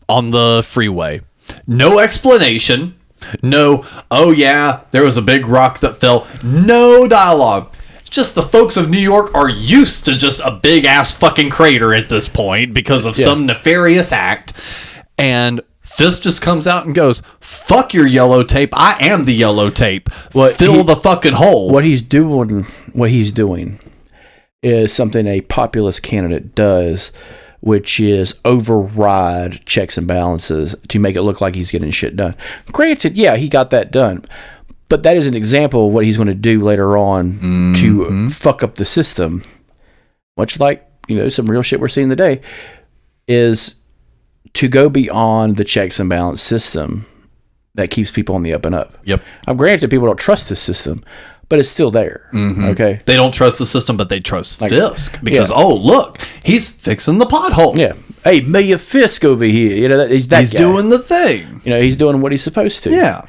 on the freeway. No explanation. No, oh yeah, there was a big rock that fell. No dialogue. It's just the folks of New York are used to just a big ass fucking crater at this point because of some nefarious act. And Fisk just comes out and goes, fuck your yellow tape. I am the yellow tape. Fill the fucking hole. What he's doing is something a populist candidate does, which is override checks and balances to make it look like he's getting shit done. Granted, yeah, he got that done. But that is an example of what he's going to do later on to fuck up the system. Much like, some real shit we're seeing today is to go beyond the checks and balance system that keeps people on the up and up. Yep. I'm granted people don't trust this system, but it's still there. Okay. They don't trust the system, but they trust Fisk because, look, he's fixing the pothole. Yeah. Hey, Mayor Fisk over here. He's that guy. Doing the thing. He's doing what he's supposed to. Yeah.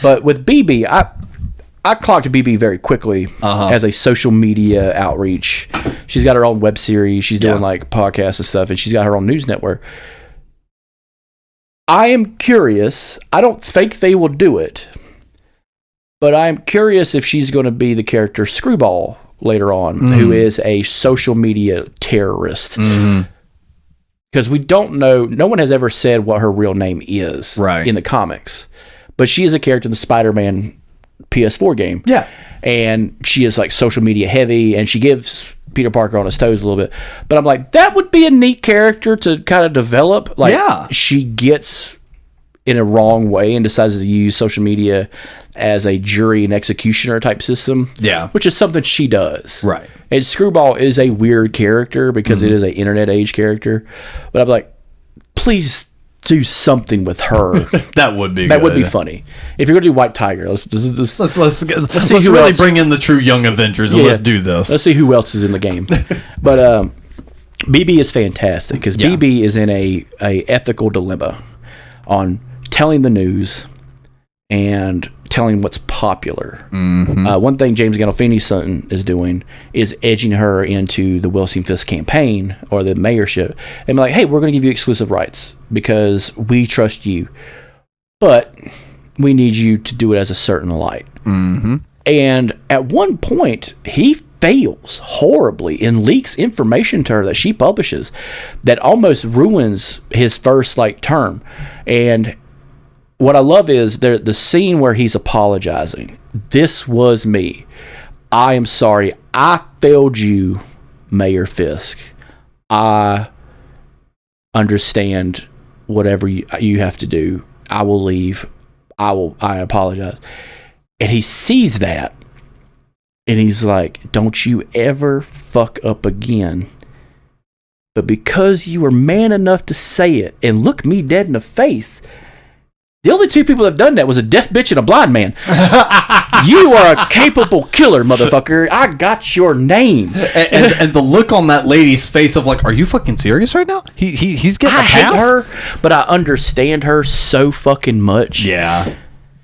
But with BB, I clocked BB very quickly as a social media outreach. She's got her own web series. She's doing like podcasts and stuff, and she's got her own news network. I am curious. I don't think they will do it, but I'm curious if she's going to be the character Screwball later on, who is a social media terrorist. Because we don't know, no one has ever said what her real name is in the comics. But she is a character in the Spider-Man PS4 game. Yeah. And she is like social media heavy, and she gives Peter Parker on his toes a little bit. But I'm like, that would be a neat character to kind of develop. Like, she gets in a wrong way and decides to use social media as a jury and executioner type system. Yeah. Which is something she does. Right. And Screwball is a weird character because it is an internet age character. But I'm like, please do something with her. That would be funny. If you're gonna do White Tiger, let's really bring in the true young Avengers and let's do this. Let's see who else is in the game. But BB is fantastic because BB is in a ethical dilemma on telling the news and telling what's popular. One thing James Gandolfini's son is doing is edging her into the Wilson Fisk campaign or the mayorship and be like, hey, we're going to give you exclusive rights because we trust you, but we need you to do it as a certain light. And at one point, he fails horribly and leaks information to her that she publishes that almost ruins his first term. And what I love is the scene where he's apologizing. This was me. I am sorry. I failed you, Mayor Fisk. I understand whatever you have to do. I will leave. I apologize. And he sees that. And he's like, don't you ever fuck up again. But because you were man enough to say it and look me dead in the face, the only two people that have done that was a deaf bitch and a blind man. You are a capable killer, motherfucker. I got your name. And the look on that lady's face of are you fucking serious right now? He's getting a pass? I hate her, but I understand her so fucking much. Yeah.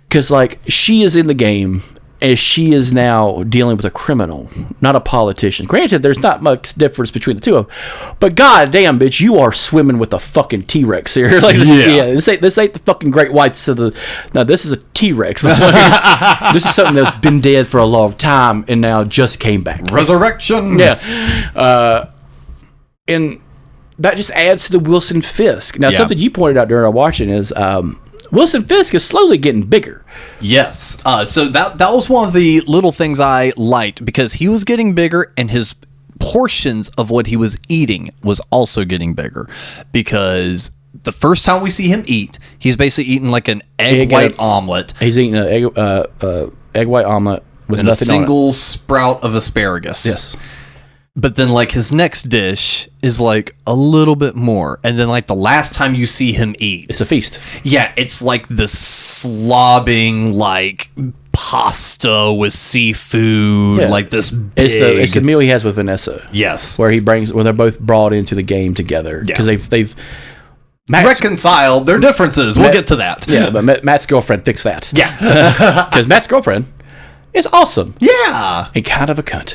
Because, she is in the game, and she is now dealing with a criminal, not a politician. Granted, there's not much difference between the two of them, but goddamn, bitch, you are swimming with a fucking T-Rex here. This ain't the fucking great whites of the. No, this is a T-Rex. This is something that's been dead for a long time and now just came back. Resurrection. Yeah. And that just adds to the Wilson Fisk. Now, something you pointed out during our watching is Wilson Fisk is slowly getting bigger. Yes. So that was one of the little things I liked because he was getting bigger and his portions of what he was eating was also getting bigger because the first time we see him eat, he's basically eating an egg white omelet. He's eating an egg white omelet and a single sprout of asparagus. Yes. But then, like, his next dish is, like, a little bit more. And then, like, the last time you see him eat... It's a feast. Yeah, it's, like, this slobbing, like, pasta with seafood, like this big... It's the meal he has with Vanessa. Yes. Where they're both brought into the game together. Because they've reconciled their differences. We'll get to that. Yeah, but Matt's girlfriend fixed that. Yeah. Because Matt's girlfriend... It's awesome. Yeah. And kind of a cunt.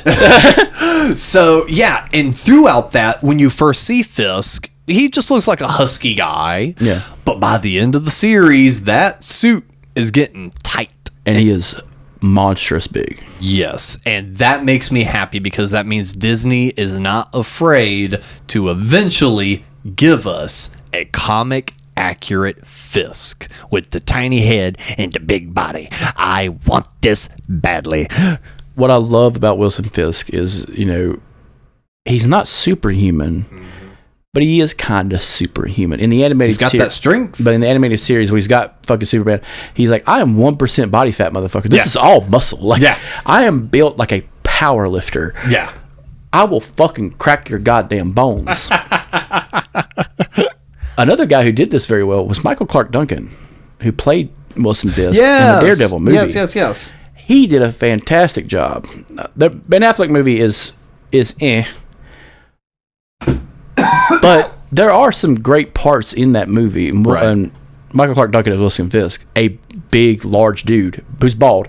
So, yeah. And throughout that, when you first see Fisk, he just looks like a husky guy. Yeah. But by the end of the series, that suit is getting tight. And he is monstrous big. Yes. And that makes me happy because that means Disney is not afraid to eventually give us a comic accurate Fisk with the tiny head and the big body. I want this badly. What I love about Wilson Fisk is, he's not superhuman, but he is kind of superhuman. In the animated he's got that strength. But in the animated series where he's got fucking Superman, he's like, I am 1% body fat, motherfucker. This is all muscle. Like, I am built like a power lifter. Yeah. I will fucking crack your goddamn bones. Another guy who did this very well was Michael Clark Duncan, who played Wilson Fisk in the Daredevil movie. Yes. He did a fantastic job. The Ben Affleck movie is eh. But there are some great parts in that movie. Right. And Michael Clark Duncan as Wilson Fisk, a big, large dude who's bald,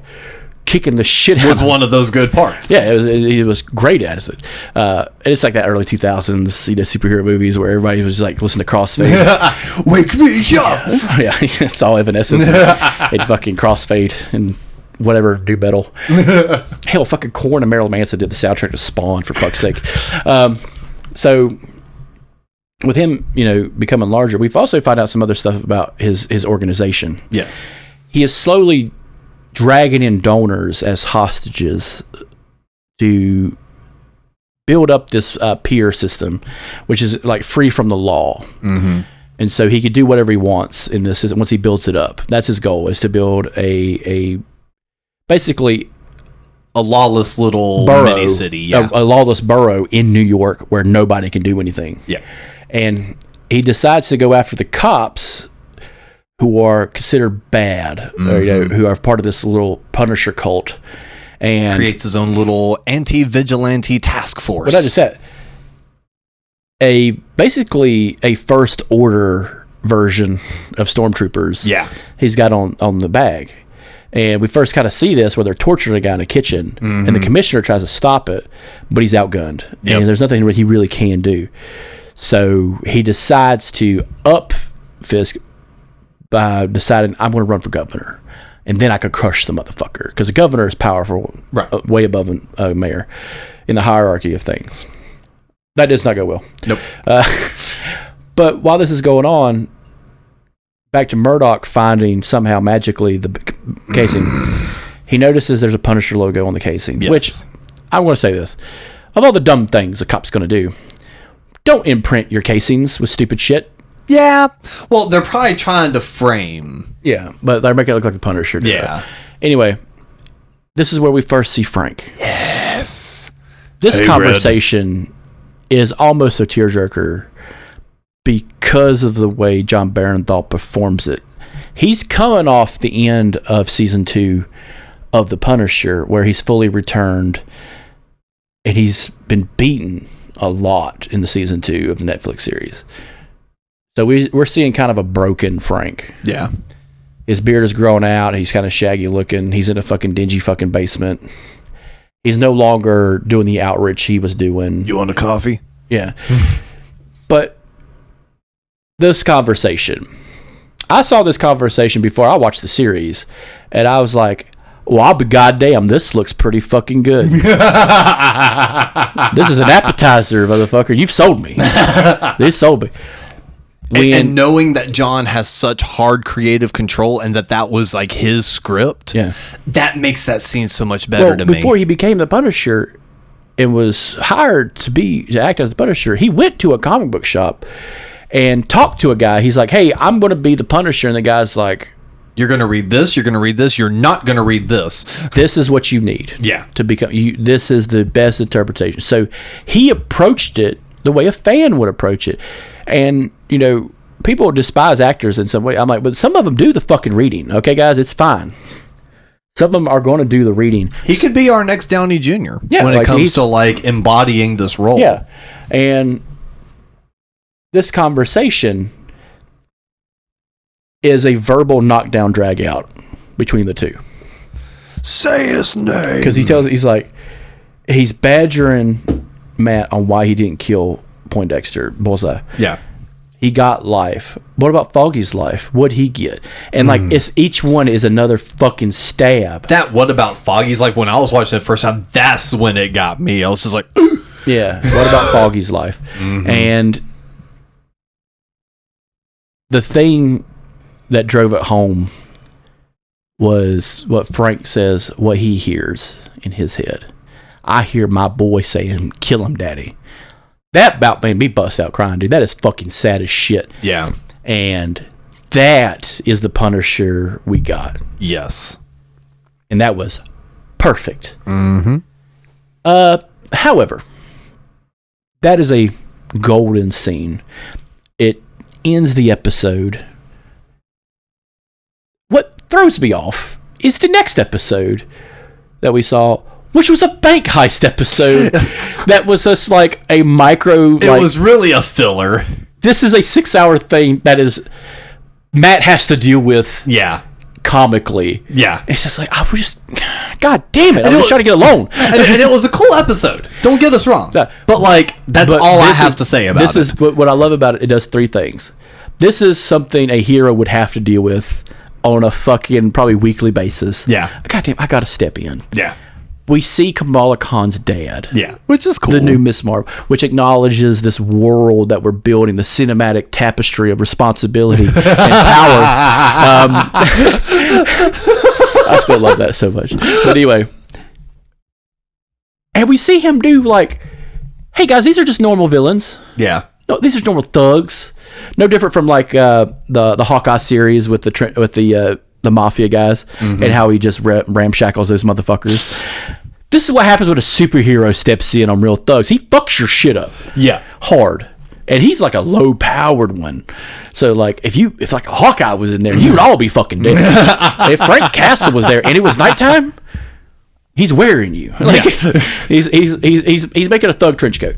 kicking the shit out. Was one of those good parts. Yeah, he was great at it. And it's like that early 2000s, superhero movies where everybody was like listening to Crossfade. Wake me up! Yeah, it's all Evanescence. and fucking Crossfade and whatever, do metal. Hell, fucking Korn and Marilyn Manson did the soundtrack to Spawn, for fuck's sake. So with him, becoming larger, we've also found out some other stuff about his organization. Yes. He is slowly dragging in donors as hostages to build up this peer system, which is like free from the law. Mm-hmm. And so he could do whatever he wants in this once he builds it up. That's his goal, is to build a basically a lawless little mini city. Yeah. A lawless borough in New York where nobody can do anything. Yeah. And he decides to go after the cops who are considered bad, or, who are part of this little Punisher cult, and creates his own little anti-vigilante task force. What I just said, basically a first order version of stormtroopers. Yeah, he's got on the bag, and we first kind of see this where they're torturing a guy in a kitchen, and the commissioner tries to stop it, but he's outgunned, and there's nothing he really can do. So he decides to up Fisk by deciding, I'm going to run for governor, and then I could crush the motherfucker, because the governor is powerful, right, way above a mayor in the hierarchy of things. That does not go well. Nope. But while this is going on, back to Murdoch finding somehow magically the casing, he notices there's a Punisher logo on the casing, which I want to say this: of all the dumb things a cop's going to do, don't imprint your casings with stupid shit. Yeah. Well, they're probably trying to frame. Yeah, but they're making it look like the Punisher did. Yeah. Anyway, this is where we first see Frank. Yes. This conversation is almost a tearjerker because of the way John Barenthal performs it. He's coming off the end of season 2 of The Punisher, where he's fully returned, and he's been beaten a lot in the season 2 of the Netflix series. So we're seeing kind of a broken Frank. Yeah. His beard is growing out. He's kind of shaggy looking. He's in a fucking dingy fucking basement. He's no longer doing the outreach he was doing. You want a coffee? Yeah. But this conversation, I saw this conversation before I watched the series, and I was like, well, I'll be goddamn, this looks pretty fucking good. This is an appetizer, motherfucker. You've sold me. This sold me. And knowing that John has such hard creative control and that was like his script, that makes that scene so much better to me. Before he became the Punisher and was hired to act as the Punisher, he went to a comic book shop and talked to a guy. He's like, hey, I'm going to be the Punisher. And the guy's like, You're going to read this. You're going to read this. You're not going to read this. This is what you need. Yeah. To become you. This is the best interpretation. So he approached it the way a fan would approach it, and people despise actors in some way. I'm like, but some of them do the fucking reading. Okay, guys, it's fine. Some of them are going to do the reading. He could be our next Downey Jr. Yeah, when it comes to like embodying this role. Yeah, and this conversation is a verbal knockdown drag out between the two. Say his name. Because he's badgering Matt on why he didn't kill Poindexter, Bullseye. Yeah. He got life. What about Foggy's life? What'd he get? And it's each one is another fucking stab. That what about Foggy's life? When I was watching it the first time, that's when it got me. I was just like, yeah. What about Foggy's life? And the thing that drove it home was what Frank says, what he hears in his head. I hear my boy saying, "Kill him, daddy." That about made me bust out crying, dude. That is fucking sad as shit. Yeah. And that is the Punisher we got. Yes. And that was perfect. Mm-hmm. However, that is a golden scene. It ends the episode. What throws me off is the next episode that we saw, which was a bank heist episode that was just like a micro. It was really a filler. This is a 6-hour thing that is Matt has to deal with. Yeah. Comically. Yeah. It's just like, I was just, God damn it. I was just trying to get alone. and it was a cool episode. Don't get us wrong. But that's all I have to say about it. This is what I love about it. It does 3 things. This is something a hero would have to deal with on a fucking probably weekly basis. Yeah. God damn, I got to step in. Yeah. We see Kamala Khan's dad. Yeah. Which is cool. The new Miss Marvel, which acknowledges this world that we're building, the cinematic tapestry of responsibility and power. I still love that so much. But anyway. And we see him do like, hey guys, these are just normal villains. Yeah. No, these are normal thugs. No different from like the Hawkeye series with the mafia guys and how he just ramshackles those motherfuckers. This is what happens when a superhero steps in on real thugs. He fucks your shit up. Yeah. Hard. And he's like a low powered one. So like if like a Hawkeye was in there, you would all be fucking dead. If Frank Castle was there and it was nighttime, he's wearing you. Like he's making a thug trench coat.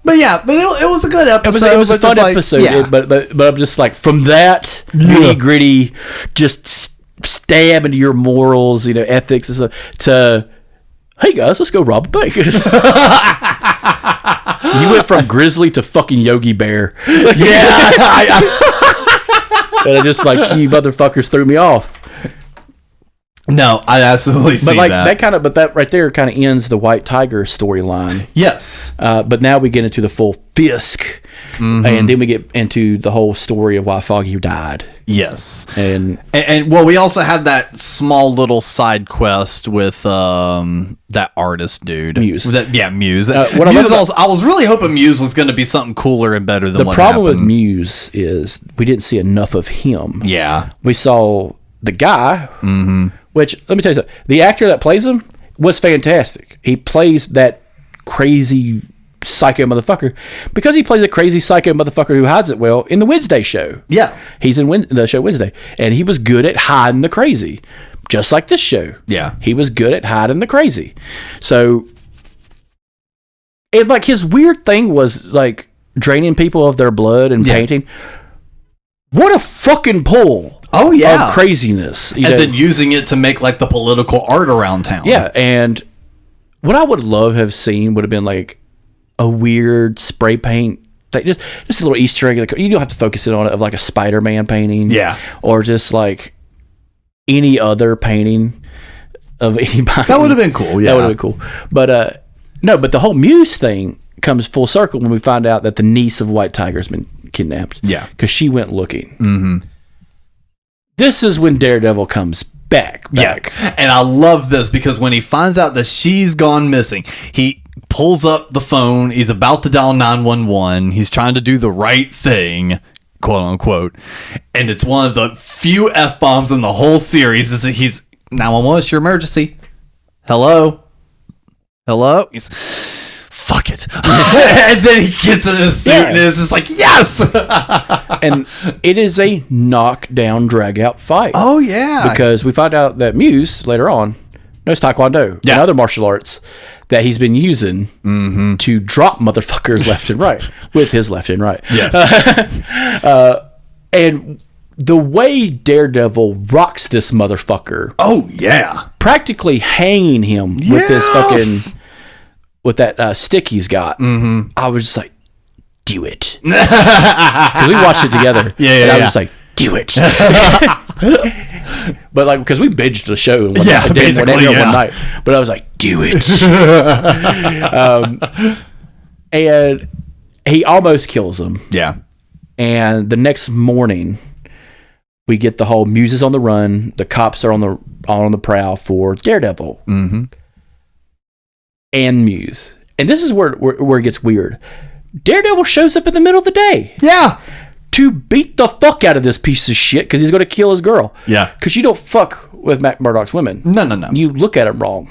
But it was a good episode. It was a fun episode. Yeah. But I'm just like, from that nitty gritty, just stab into your morals, ethics and stuff, to, hey guys, let's go rob a bank. You went from Grizzly to fucking Yogi Bear. Yeah. And I just like, you motherfuckers threw me off. No, I absolutely see that. But that right there kind of ends the White Tiger storyline. Yes. But now we get into the full Fisk, and then we get into the whole story of why Foggy died. Yes. And well, we also had that small little side quest with that artist dude. Muse. Muse. I was really hoping Muse was going to be something cooler and better than what happened. The problem with Muse is we didn't see enough of him. Yeah. We saw the guy. Which, let me tell you something, the actor that plays him was fantastic. He plays that crazy psycho motherfucker because he plays a crazy psycho motherfucker who hides it well in the Wednesday show. Yeah. He's in the show Wednesday, and he was good at hiding the crazy, just like this show. Yeah. He was good at hiding the crazy. So, and like his weird thing was like draining people of their blood and painting. What a fucking pull. Oh yeah, of craziness, and then using it to make like the political art around town. Yeah, and what I would love have seen would have been like a weird spray paint, like just a little Easter egg. Like, you don't have to focus it on it, of like a Spider-Man painting, yeah, or just like any other painting of anybody. That would have been cool. Yeah, that would have been cool. But no, but the whole Muse thing comes full circle when we find out that the niece of White Tiger's been kidnapped. Yeah, because she went looking. This is when Daredevil comes back. Yeah. And I love this because when he finds out that she's gone missing, he pulls up the phone. He's about to dial 911. He's trying to do the right thing. quote unquote. And it's one of the few F-bombs in the whole series. He's 911, it's your emergency. Hello? He's fuck it. And then he gets in his suit and it's just like, yes! And it is a knockdown, drag-out fight. Oh, yeah. Because we find out that Muse, later on, knows Taekwondo and other martial arts that he's been using to drop motherfuckers left and right with his left and right. Yes. And the way Daredevil rocks this motherfucker. Oh, yeah. Practically hanging him with his fucking... with that stick he's got. I was just like, do it. Because we watched it together. And I was just like, do it. But like, because we binged the show one night. But I was like, do it. And he almost kills him. Yeah. And the next morning, we get the whole Muse is on the run. The cops are on the prowl for Daredevil. And Muse. And this is where it gets weird. Daredevil shows up in the middle of the day. Yeah. To beat the fuck out of this piece of shit because he's going to kill his girl. Yeah. Because you don't fuck with Matt Murdock's women. No. You look at him wrong.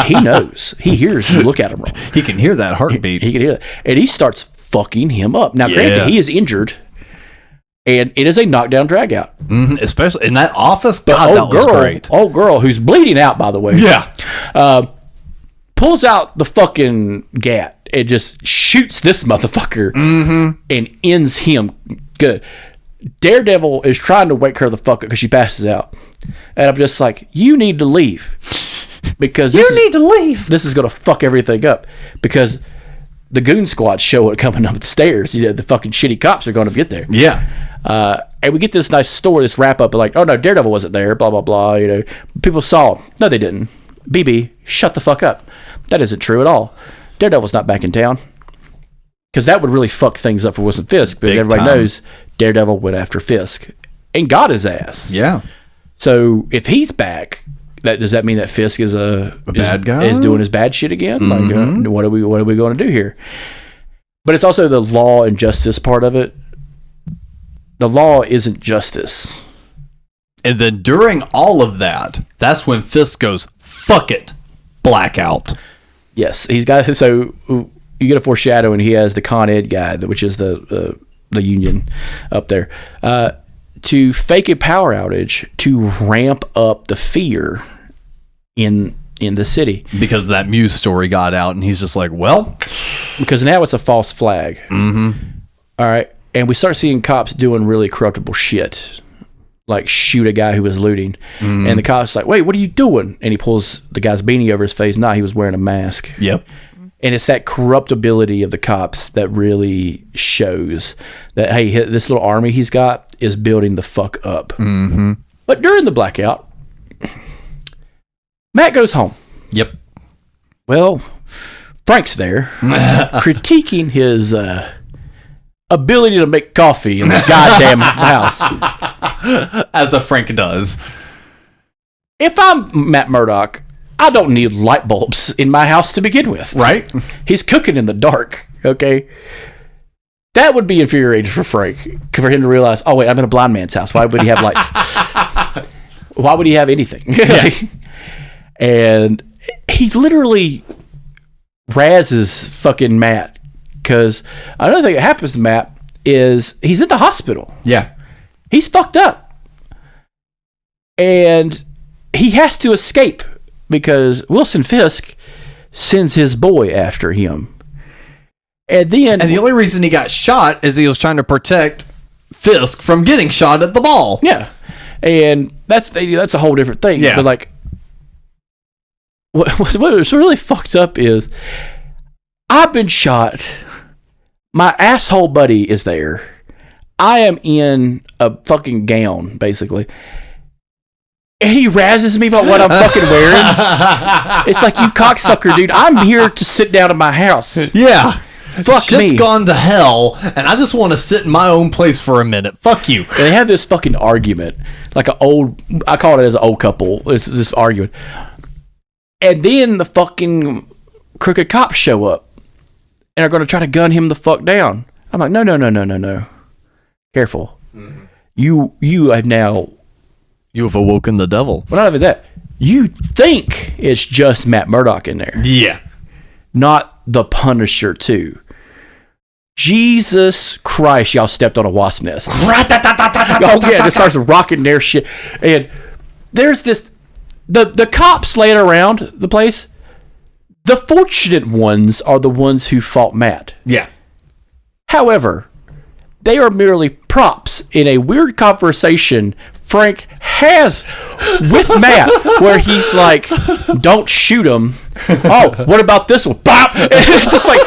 He knows. He hears you look at him wrong. He can hear that heartbeat. He can hear that. And he starts fucking him up. Now, granted, he is injured. And it is a knockdown drag out. Especially in that office. But God, that was great. Old girl who's bleeding out, by the way. Yeah. Pulls out the fucking gat and just shoots this motherfucker and ends him good. Daredevil is trying to wake her the fuck up because she passes out. And I'm just like, you need to leave. Because this is going to fuck everything up. Because the goon squad show it coming up the stairs. You know, the fucking shitty cops are going to get there. Yeah. And we get this nice story, this wrap up, like, oh no, Daredevil wasn't there, blah, blah, blah. You know, people saw him. No, they didn't. BB, shut the fuck up. That isn't true at all. Daredevil's not back in town. Because that would really fuck things up for Wilson Fisk. Because everybody knows Daredevil went after Fisk and got his ass. Yeah. So if he's back, does that mean that Fisk is a bad guy? Is doing his bad shit again? Like, what are we going to do here? But it's also the law and justice part of it. The law isn't justice. And then during all of that, that's when Fisk goes, fuck it, blackout. Yes, he's got, so you get a foreshadowing. He has the Con Ed guy, which is the union up there, to fake a power outage to ramp up the fear in the city. Because that Muse story got out, and he's just like, well. Because now it's a false flag. All right, and we start seeing cops doing really corruptible shit. Like shoot a guy who was looting. And the cop's like, wait, what are you doing? And he pulls the guy's beanie over his face. Nah, he was wearing a mask. Yep. And it's that corruptibility of the cops that really shows that, hey, this little army he's got is building the fuck up. But during the blackout, Matt goes home. Yep. Well, Frank's there critiquing his ability to make coffee in the goddamn house. As a Frank does. If I'm Matt Murdock, I don't need light bulbs in my house to begin with. Right? He's cooking in the dark, okay? That would be infuriating for Frank, for him to realize, oh, wait, I'm in a blind man's house. Why would he have lights? Why would he have anything? Yeah. And he literally razzes fucking Matt, because another thing that happens to Matt is he's in the hospital. Yeah. He's fucked up. And he has to escape because Wilson Fisk sends his boy after him. And the only reason he got shot is he was trying to protect Fisk from getting shot at the ball. Yeah. And that's a whole different thing. Yeah. But like, what's really fucked up is I've been shot. My asshole buddy is there. I am in a fucking gown, basically. And he razzes me about what I'm fucking wearing. It's like, you cocksucker, dude. I'm here to sit down in my house. Yeah. Fuck Shit's me. gone to hell, and I just want to sit in my own place for a minute. Fuck you. And they have this fucking argument. Like I call it as an old couple. It's this argument. And then the fucking crooked cops show up and are going to try to gun him the fuck down. I'm like, no. Careful. You have now... You have awoken the devil. Well, not even that. You think it's just Matt Murdock in there. Yeah. Not the Punisher, too. Jesus Christ, y'all stepped on a wasp nest. It starts rocking their shit. And there's this... The cops laying around the place, the fortunate ones are the ones who fought Matt. Yeah. However, they are merely props in a weird conversation Frank has with Matt, where he's like, "Don't shoot him." Oh, what about this one? Bop! And it's just like,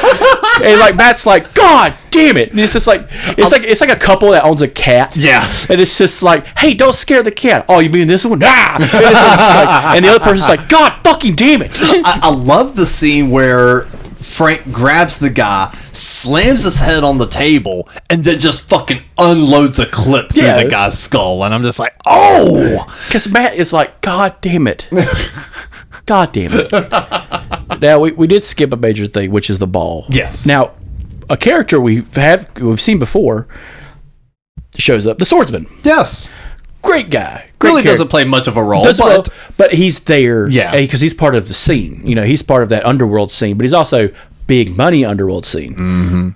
and like Matt's like, "God damn it!" And it's just like, it's like a couple that owns a cat. Yeah. And it's just like, "Hey, don't scare the cat." Oh, you mean this one? Ah! And, it's like, and the other person's like, "God fucking damn it!" I love the scene where Frank grabs the guy, slams his head on the table, and then just fucking unloads a clip through the guy's skull. And I'm just like, oh! Because Matt is like, God damn it. God damn it. Now, we did skip a major thing, which is the ball. Yes. Now, a character we've seen before shows up, the swordsman. Yes. Great guy. Really doesn't play much of a role, but he's there, yeah, because he's part of the scene. You know, he's part of that underworld scene, but he's also big money underworld scene. Mm-hmm.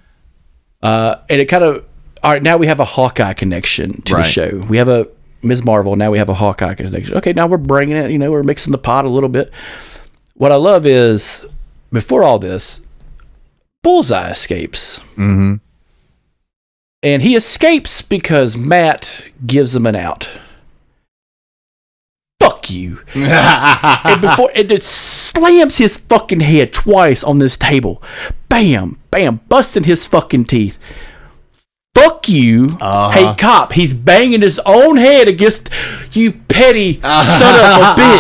And it kind of, all right, now we have a Hawkeye connection to the show. We have a Ms. Marvel, now we have a Hawkeye connection. Okay, now we're bringing it, we're mixing the pot a little bit. What I love is, before all this, Bullseye escapes. Mm-hmm. And he escapes because Matt gives him an out. Fuck you. and it slams his fucking head twice on this table. Bam, bam, busting his fucking teeth. Fuck you. Hey, cop, he's banging his own head against you petty son of a bitch.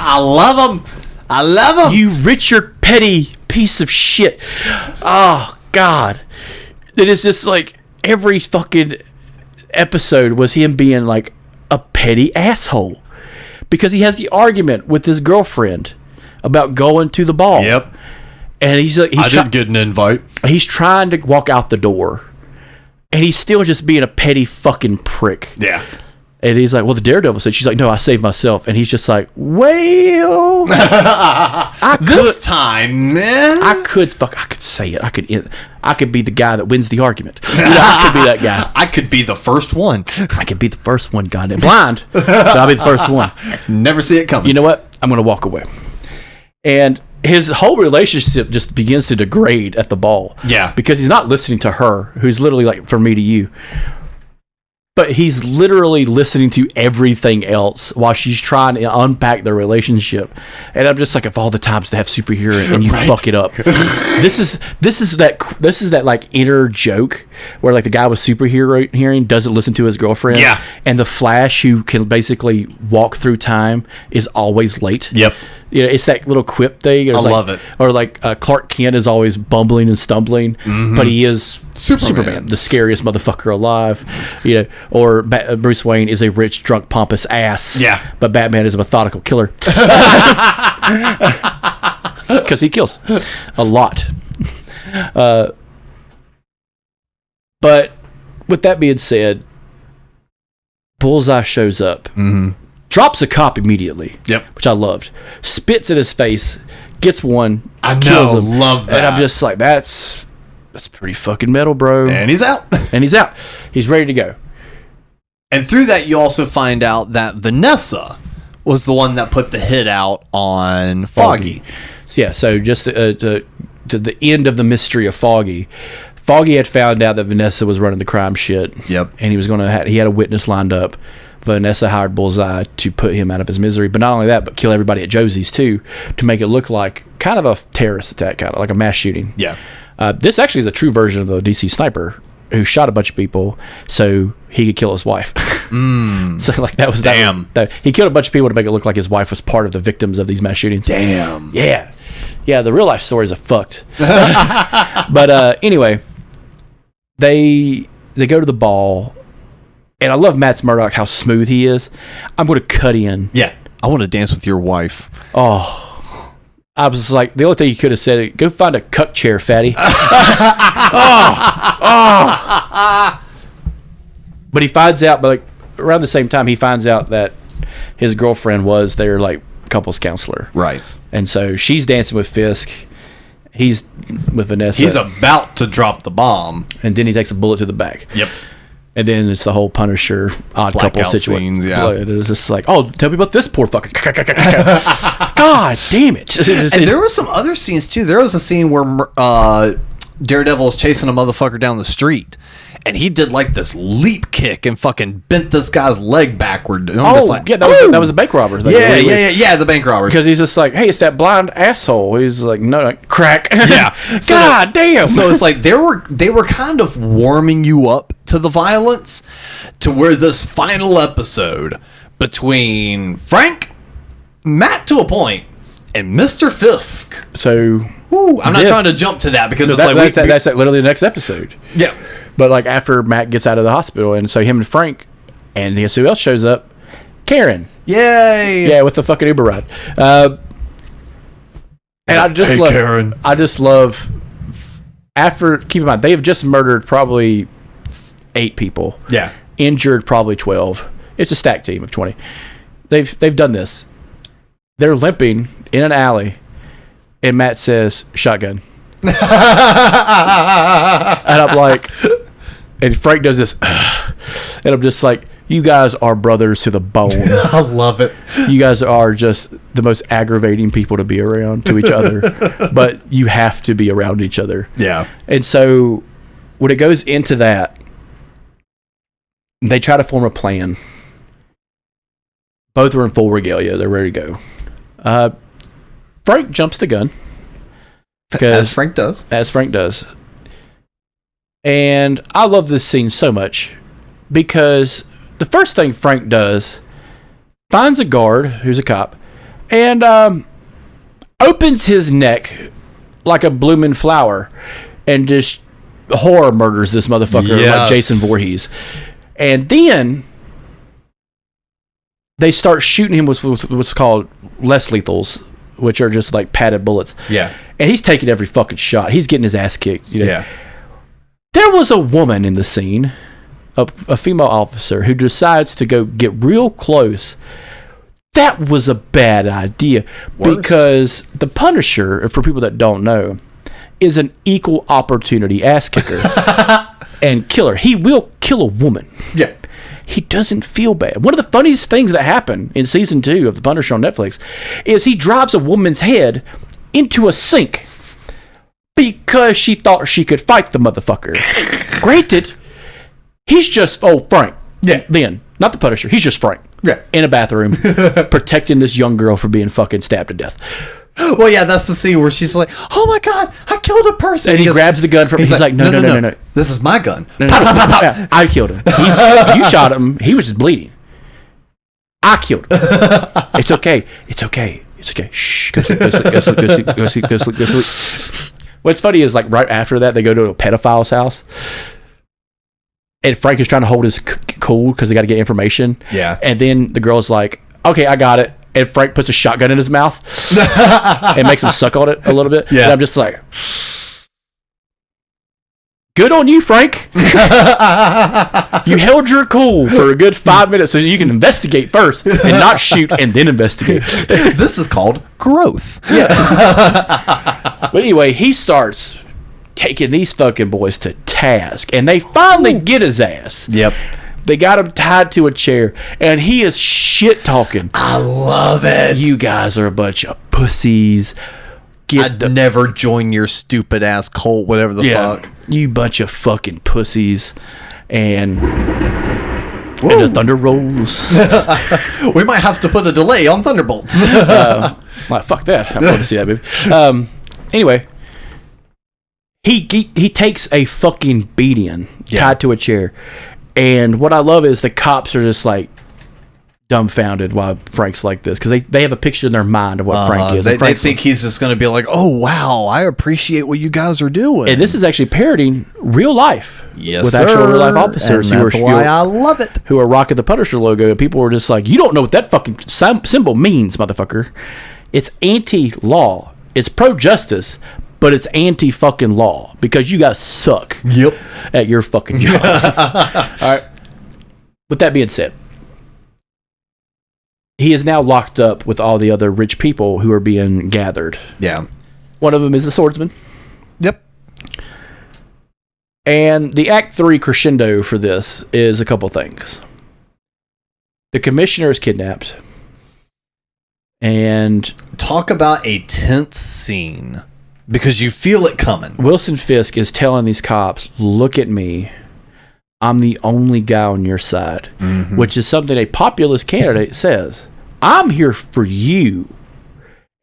I love him. You Richard Petty piece of shit. Oh, God. It is just like, every fucking episode was him being like a petty asshole because he has the argument with his girlfriend about going to the ball. Yep. And he's like, I didn't get an invite. He's trying to walk out the door and he's still just being a petty fucking prick. Yeah. And he's like, well, the Daredevil said, she's like, no, I saved myself. And he's just like, well, this time, man. I could say it. I could be the guy that wins the argument. I could be that guy. I could be the first one. I could be the first one, goddamn. Blind, but I'll be the first one. Never see it coming. You know what? I'm going to walk away. And his whole relationship just begins to degrade at the ball. Yeah. Because he's not listening to her, who's literally like, from me to you. But he's literally listening to everything else while she's trying to unpack their relationship. And I'm just like, of all the times to have superhero and you fuck it up. This is that like inner joke where like the guy with superhero hearing doesn't listen to his girlfriend. Yeah. And the Flash, who can basically walk through time, is always late. Yep. It's that little quip thing. I love it. Or like Clark Kent is always bumbling and stumbling, but he is Superman, the scariest motherfucker alive. Or Bruce Wayne is a rich, drunk, pompous ass. Yeah. But Batman is a methodical killer. Because he kills a lot. But with that being said, Bullseye shows up. Mm-hmm. Drops a cop immediately. Yep. Which I loved. Spits in his face. Gets one. Kills him. Love that. And I'm just like, that's pretty fucking metal, bro. And he's out. He's ready to go. And through that, you also find out that Vanessa was the one that put the hit out on Foggy. Yeah, so just to the end of the mystery of Foggy. Foggy had found out that Vanessa was running the crime shit. Yep. And he had a witness lined up. Vanessa hired Bullseye to put him out of his misery, but not only that, but kill everybody at Josie's too, to make it look like kind of a terrorist attack, kind of like a mass shooting. Yeah. This actually is a true version of the DC sniper who shot a bunch of people so he could kill his wife. So like that was that he killed a bunch of people to make it look like his wife was part of the victims of these mass shootings. Damn. Yeah. The real life stories are fucked. But anyway, they go to the ball. And I love Matt Murdock, how smooth he is. I'm going to cut in. Yeah. I want to dance with your wife. Oh. I was like, the only thing you could have said, go find a cuck chair, fatty. But he finds out, but like around the same time, he finds out that his girlfriend was their like couples counselor. Right. And so she's dancing with Fisk. He's with Vanessa. He's about to drop the bomb. And then he takes a bullet to the back. Yep. And then it's the whole Punisher odd couple situation. Yeah. It was just like, oh, tell me about this poor fucking. God damn it. And there were some other scenes too. There was a scene where Daredevil is chasing a motherfucker down the street. And he did like this leap kick and fucking bent this guy's leg backward. And I'm just like, yeah, that was the bank robbers. Like, yeah, the bank robbers. Because he's just like, hey, it's that blind asshole. He's like, no, crack. Yeah. God damn. So it's like they were kind of warming you up to the violence, to where this final episode between Frank, Matt to a point, and Mr. Fisk. So I'm not trying to jump to that because that's like literally the next episode. Yeah. But like after Matt gets out of the hospital, and so him and Frank, and guess who else shows up? Karen. Yay! Yeah, with the fucking Uber ride. And I just love Karen. I just love. After, keep in mind, they have just murdered probably 8 people. Yeah. Injured probably 12. It's a stack team of 20. They've done this. They're limping in an alley, and Matt says, "Shotgun." And I'm like, and Frank does this, and I'm just like, you guys are brothers to the bone. I love it. You guys are just the most aggravating people to be around to each other, but you have to be around each other. Yeah. And so when it goes into that, they try to form a plan. Both are in full regalia. They're ready to go. Frank jumps the gun. As Frank does. And I love this scene so much because the first thing Frank does, finds a guard who's a cop and opens his neck like a blooming flower and just horror murders this motherfucker like Jason Voorhees. And then they start shooting him with what's called less lethals, which are just like padded bullets. Yeah. And he's taking every fucking shot. He's getting his ass kicked. You know? Yeah. There was a woman in the scene, a female officer, who decides to go get real close. That was a bad idea. Worst. Because the Punisher, for people that don't know, is an equal opportunity ass kicker and killer. He will kill a woman. Yeah. He doesn't feel bad. One of the funniest things that happened in season 2 of The Punisher on Netflix is he drives a woman's head into a sink because she thought she could fight the motherfucker. Granted, he's just Frank. Yeah. Then, not the Punisher. He's just Frank. Yeah. In a bathroom, protecting this young girl from being fucking stabbed to death. Well, yeah, that's the scene where she's like, "Oh my god, I killed a person!" And he grabs the gun from. He's like, "No. This is my gun. No. Yeah, I killed him. You shot him. He was just bleeding. I killed him. It's okay. Shh. Go sleep. What's funny is like right after that, they go to a pedophile's house, and Frank is trying to hold his cool because they got to get information. Yeah. And then the girl's like, "Okay, I got it." And Frank puts a shotgun in his mouth and makes him suck on it a little bit. Yeah. And I'm just like, good on you, Frank. You held your cool for a good 5 minutes so you can investigate first and not shoot and then investigate. This is called growth. Yeah. But anyway, he starts taking these fucking boys to task, and they finally get his ass. Yep. They got him tied to a chair, and he is shit talking. I love it. You guys are a bunch of pussies. I'd never join your stupid ass cult, whatever the fuck. You bunch of fucking pussies. And the thunder rolls. We might have to put a delay on Thunderbolts. Like, fuck that. I'm going to see that movie. Anyway, he takes a fucking beating tied to a chair. And what I love is the cops are just like dumbfounded while Frank's like this because they have a picture in their mind of what Frank is. They think he's just going to be like, "Oh wow, I appreciate what you guys are doing." And this is actually parodying real life, yes, actual real life officers and that's why I love it. Who are rocking the Punisher logo, and people were just like, "You don't know what that fucking symbol means, motherfucker. It's anti-law. It's pro-justice." But it's anti-fucking law because you guys suck. Yep. At your fucking job. All right. with that being said, he is now locked up with all the other rich people who are being gathered. Yeah. One of them is the swordsman. Yep. And the Act 3 crescendo for this is a couple things. The commissioner is kidnapped. And talk about a tense scene. Because you feel it coming. Wilson Fisk is telling these cops, look at me. I'm the only guy on your side. Mm-hmm. Which is something a populist candidate says. I'm here for you.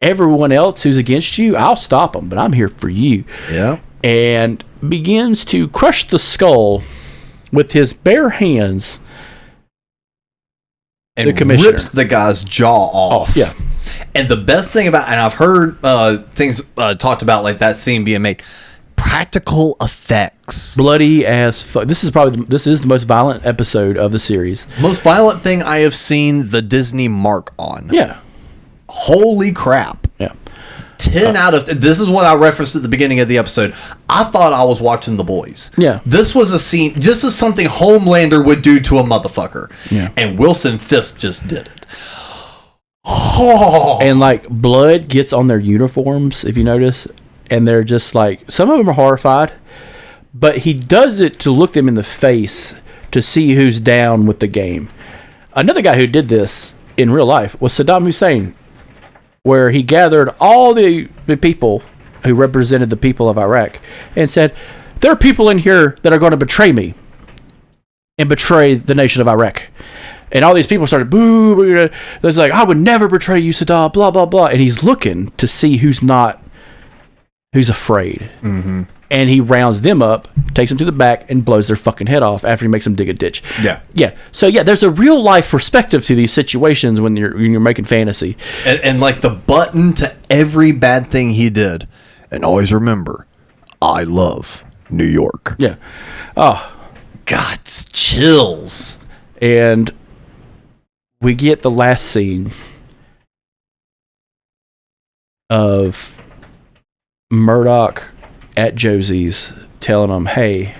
Everyone else who's against you, I'll stop them, but I'm here for you. Yeah. And begins to crush the skull with his bare hands. And the commissioner rips the guy's jaw off. Yeah. And the best thing about, and I've heard things talked about like that scene being made, practical effects. Bloody as fuck. This is the most violent episode of the series. Most violent thing I have seen the Disney mark on. Yeah. Holy crap. Yeah. 10 out of... This is what I referenced at the beginning of the episode. I thought I was watching The Boys. Yeah. This was a scene... This is something Homelander would do to a motherfucker. Yeah. And Wilson Fisk just did it. Oh. And like blood gets on their uniforms, if you notice, and they're just like, some of them are horrified, but he does it to look them in the face to see who's down with the game. Another guy who did this in real life was Saddam Hussein, where he gathered all the people who represented the people of Iraq and said, there are people in here that are going to betray me and betray the nation of Iraq. And all these people started, boo, there's like, I would never betray you, Saddam, blah, blah, blah. And he's looking to see who's afraid. Mm-hmm. And he rounds them up, takes them to the back, and blows their fucking head off after he makes them dig a ditch. Yeah. Yeah. So, yeah, there's a real life perspective to these situations when you're making fantasy. And like the button to every bad thing he did. And always remember, I love New York. Yeah. Oh. God, it's chills. And we get the last scene of Murdoch at Josie's telling them, hey,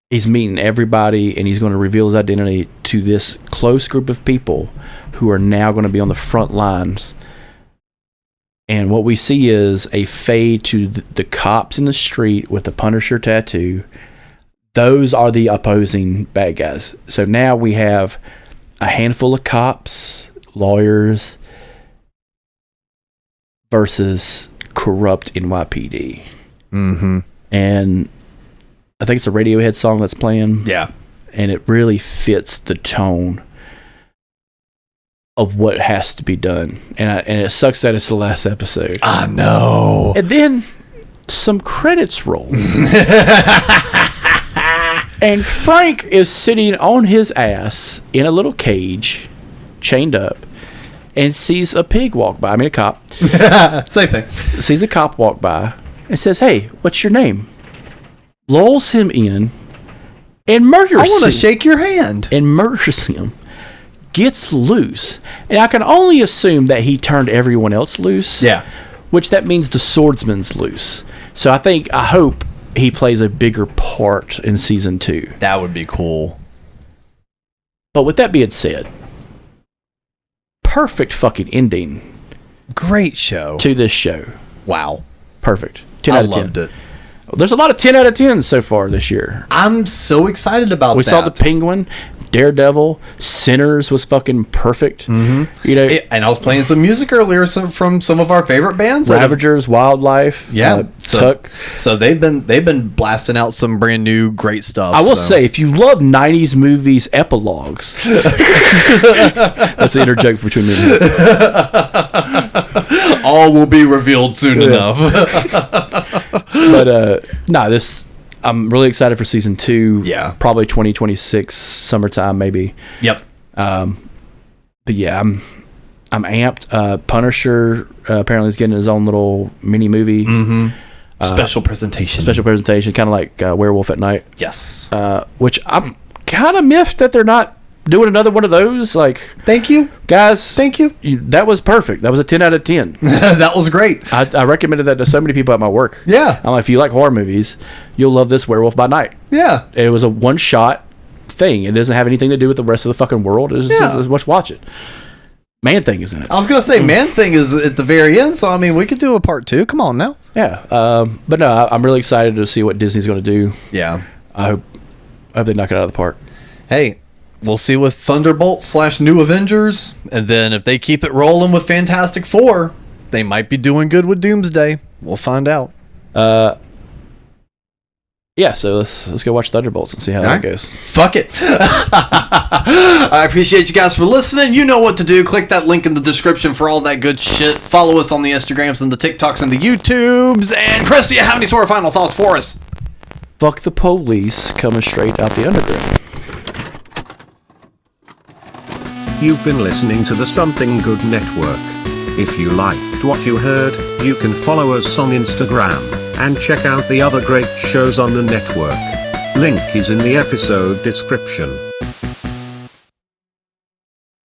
he's meeting everybody and he's going to reveal his identity to this close group of people who are now going to be on the front lines. And what we see is a fade to the cops in the street with the Punisher tattoo. Those are the opposing bad guys. So now we have a handful of cops, lawyers, versus corrupt NYPD. Mm-hmm. And I think it's a Radiohead song that's playing. Yeah. And it really fits the tone of what has to be done. And it sucks that it's the last episode. I know. And then some credits roll. And Frank is sitting on his ass in a little cage, chained up, and sees a pig walk by. I mean, a cop. Same thing. Sees a cop walk by and says, hey, what's your name? Lulls him in and murders him. I want to shake your hand. And murders him. Gets loose. And I can only assume that he turned everyone else loose. Yeah. Which that means the swordsman's loose. So I hope he plays a bigger part in season 2. That would be cool. But with that being said, perfect fucking ending. Great show. To this show. Wow. Perfect. 10 out of 10. I loved it. There's a lot of 10 out of 10s so far this year. I'm so excited about that. We saw The Penguin, Daredevil, Sinners was fucking perfect. Mm-hmm. You know, and I was playing some music earlier from some of our favorite bands. Ravagers, Wildlife, Tuck. So they've been blasting out some brand new great stuff. I will say, if you love 90s movies epilogues, that's the inner joke between me and you. All will be revealed soon enough. But I'm really excited for season 2. Yeah. Probably 2026 summertime, maybe. Yep. But yeah, I'm amped. Punisher apparently is getting his own little mini movie. Mm-hmm. Special presentation, kind of like Werewolf at Night. Yes. Which I'm kind of miffed that they're not doing another one of those. Like, thank you, guys. Thank you. That was perfect. That was a 10 out of 10. That was great. I recommended that to so many people at my work. Yeah. I'm like, if you like horror movies, you'll love this Werewolf by Night. Yeah. It was a one shot, thing. It doesn't have anything to do with the rest of the fucking world. It's just let's watch it. Man-Thing is in it. I was gonna say Man-Thing is at the very end, so I mean we could do a part 2. Come on now. Yeah, but no, I'm really excited to see what Disney's going to do. Yeah, I hope they knock it out of the park. Hey, we'll see with Thunderbolt / New Avengers, and then if they keep it rolling with Fantastic Four, they might be doing good with Doomsday. We'll find out. Yeah, so let's go watch Thunderbolts and see how that goes. Fuck it. I appreciate you guys for listening. You know what to do. Click that link in the description for all that good shit. Follow us on the Instagrams and the TikToks and the YouTubes. And Chris, do you have any sort of final thoughts for us? Fuck the police coming straight out the underground. You've been listening to the Something Good Network. If you liked what you heard, you can follow us on Instagram and check out the other great shows on the network. Link is in the episode description.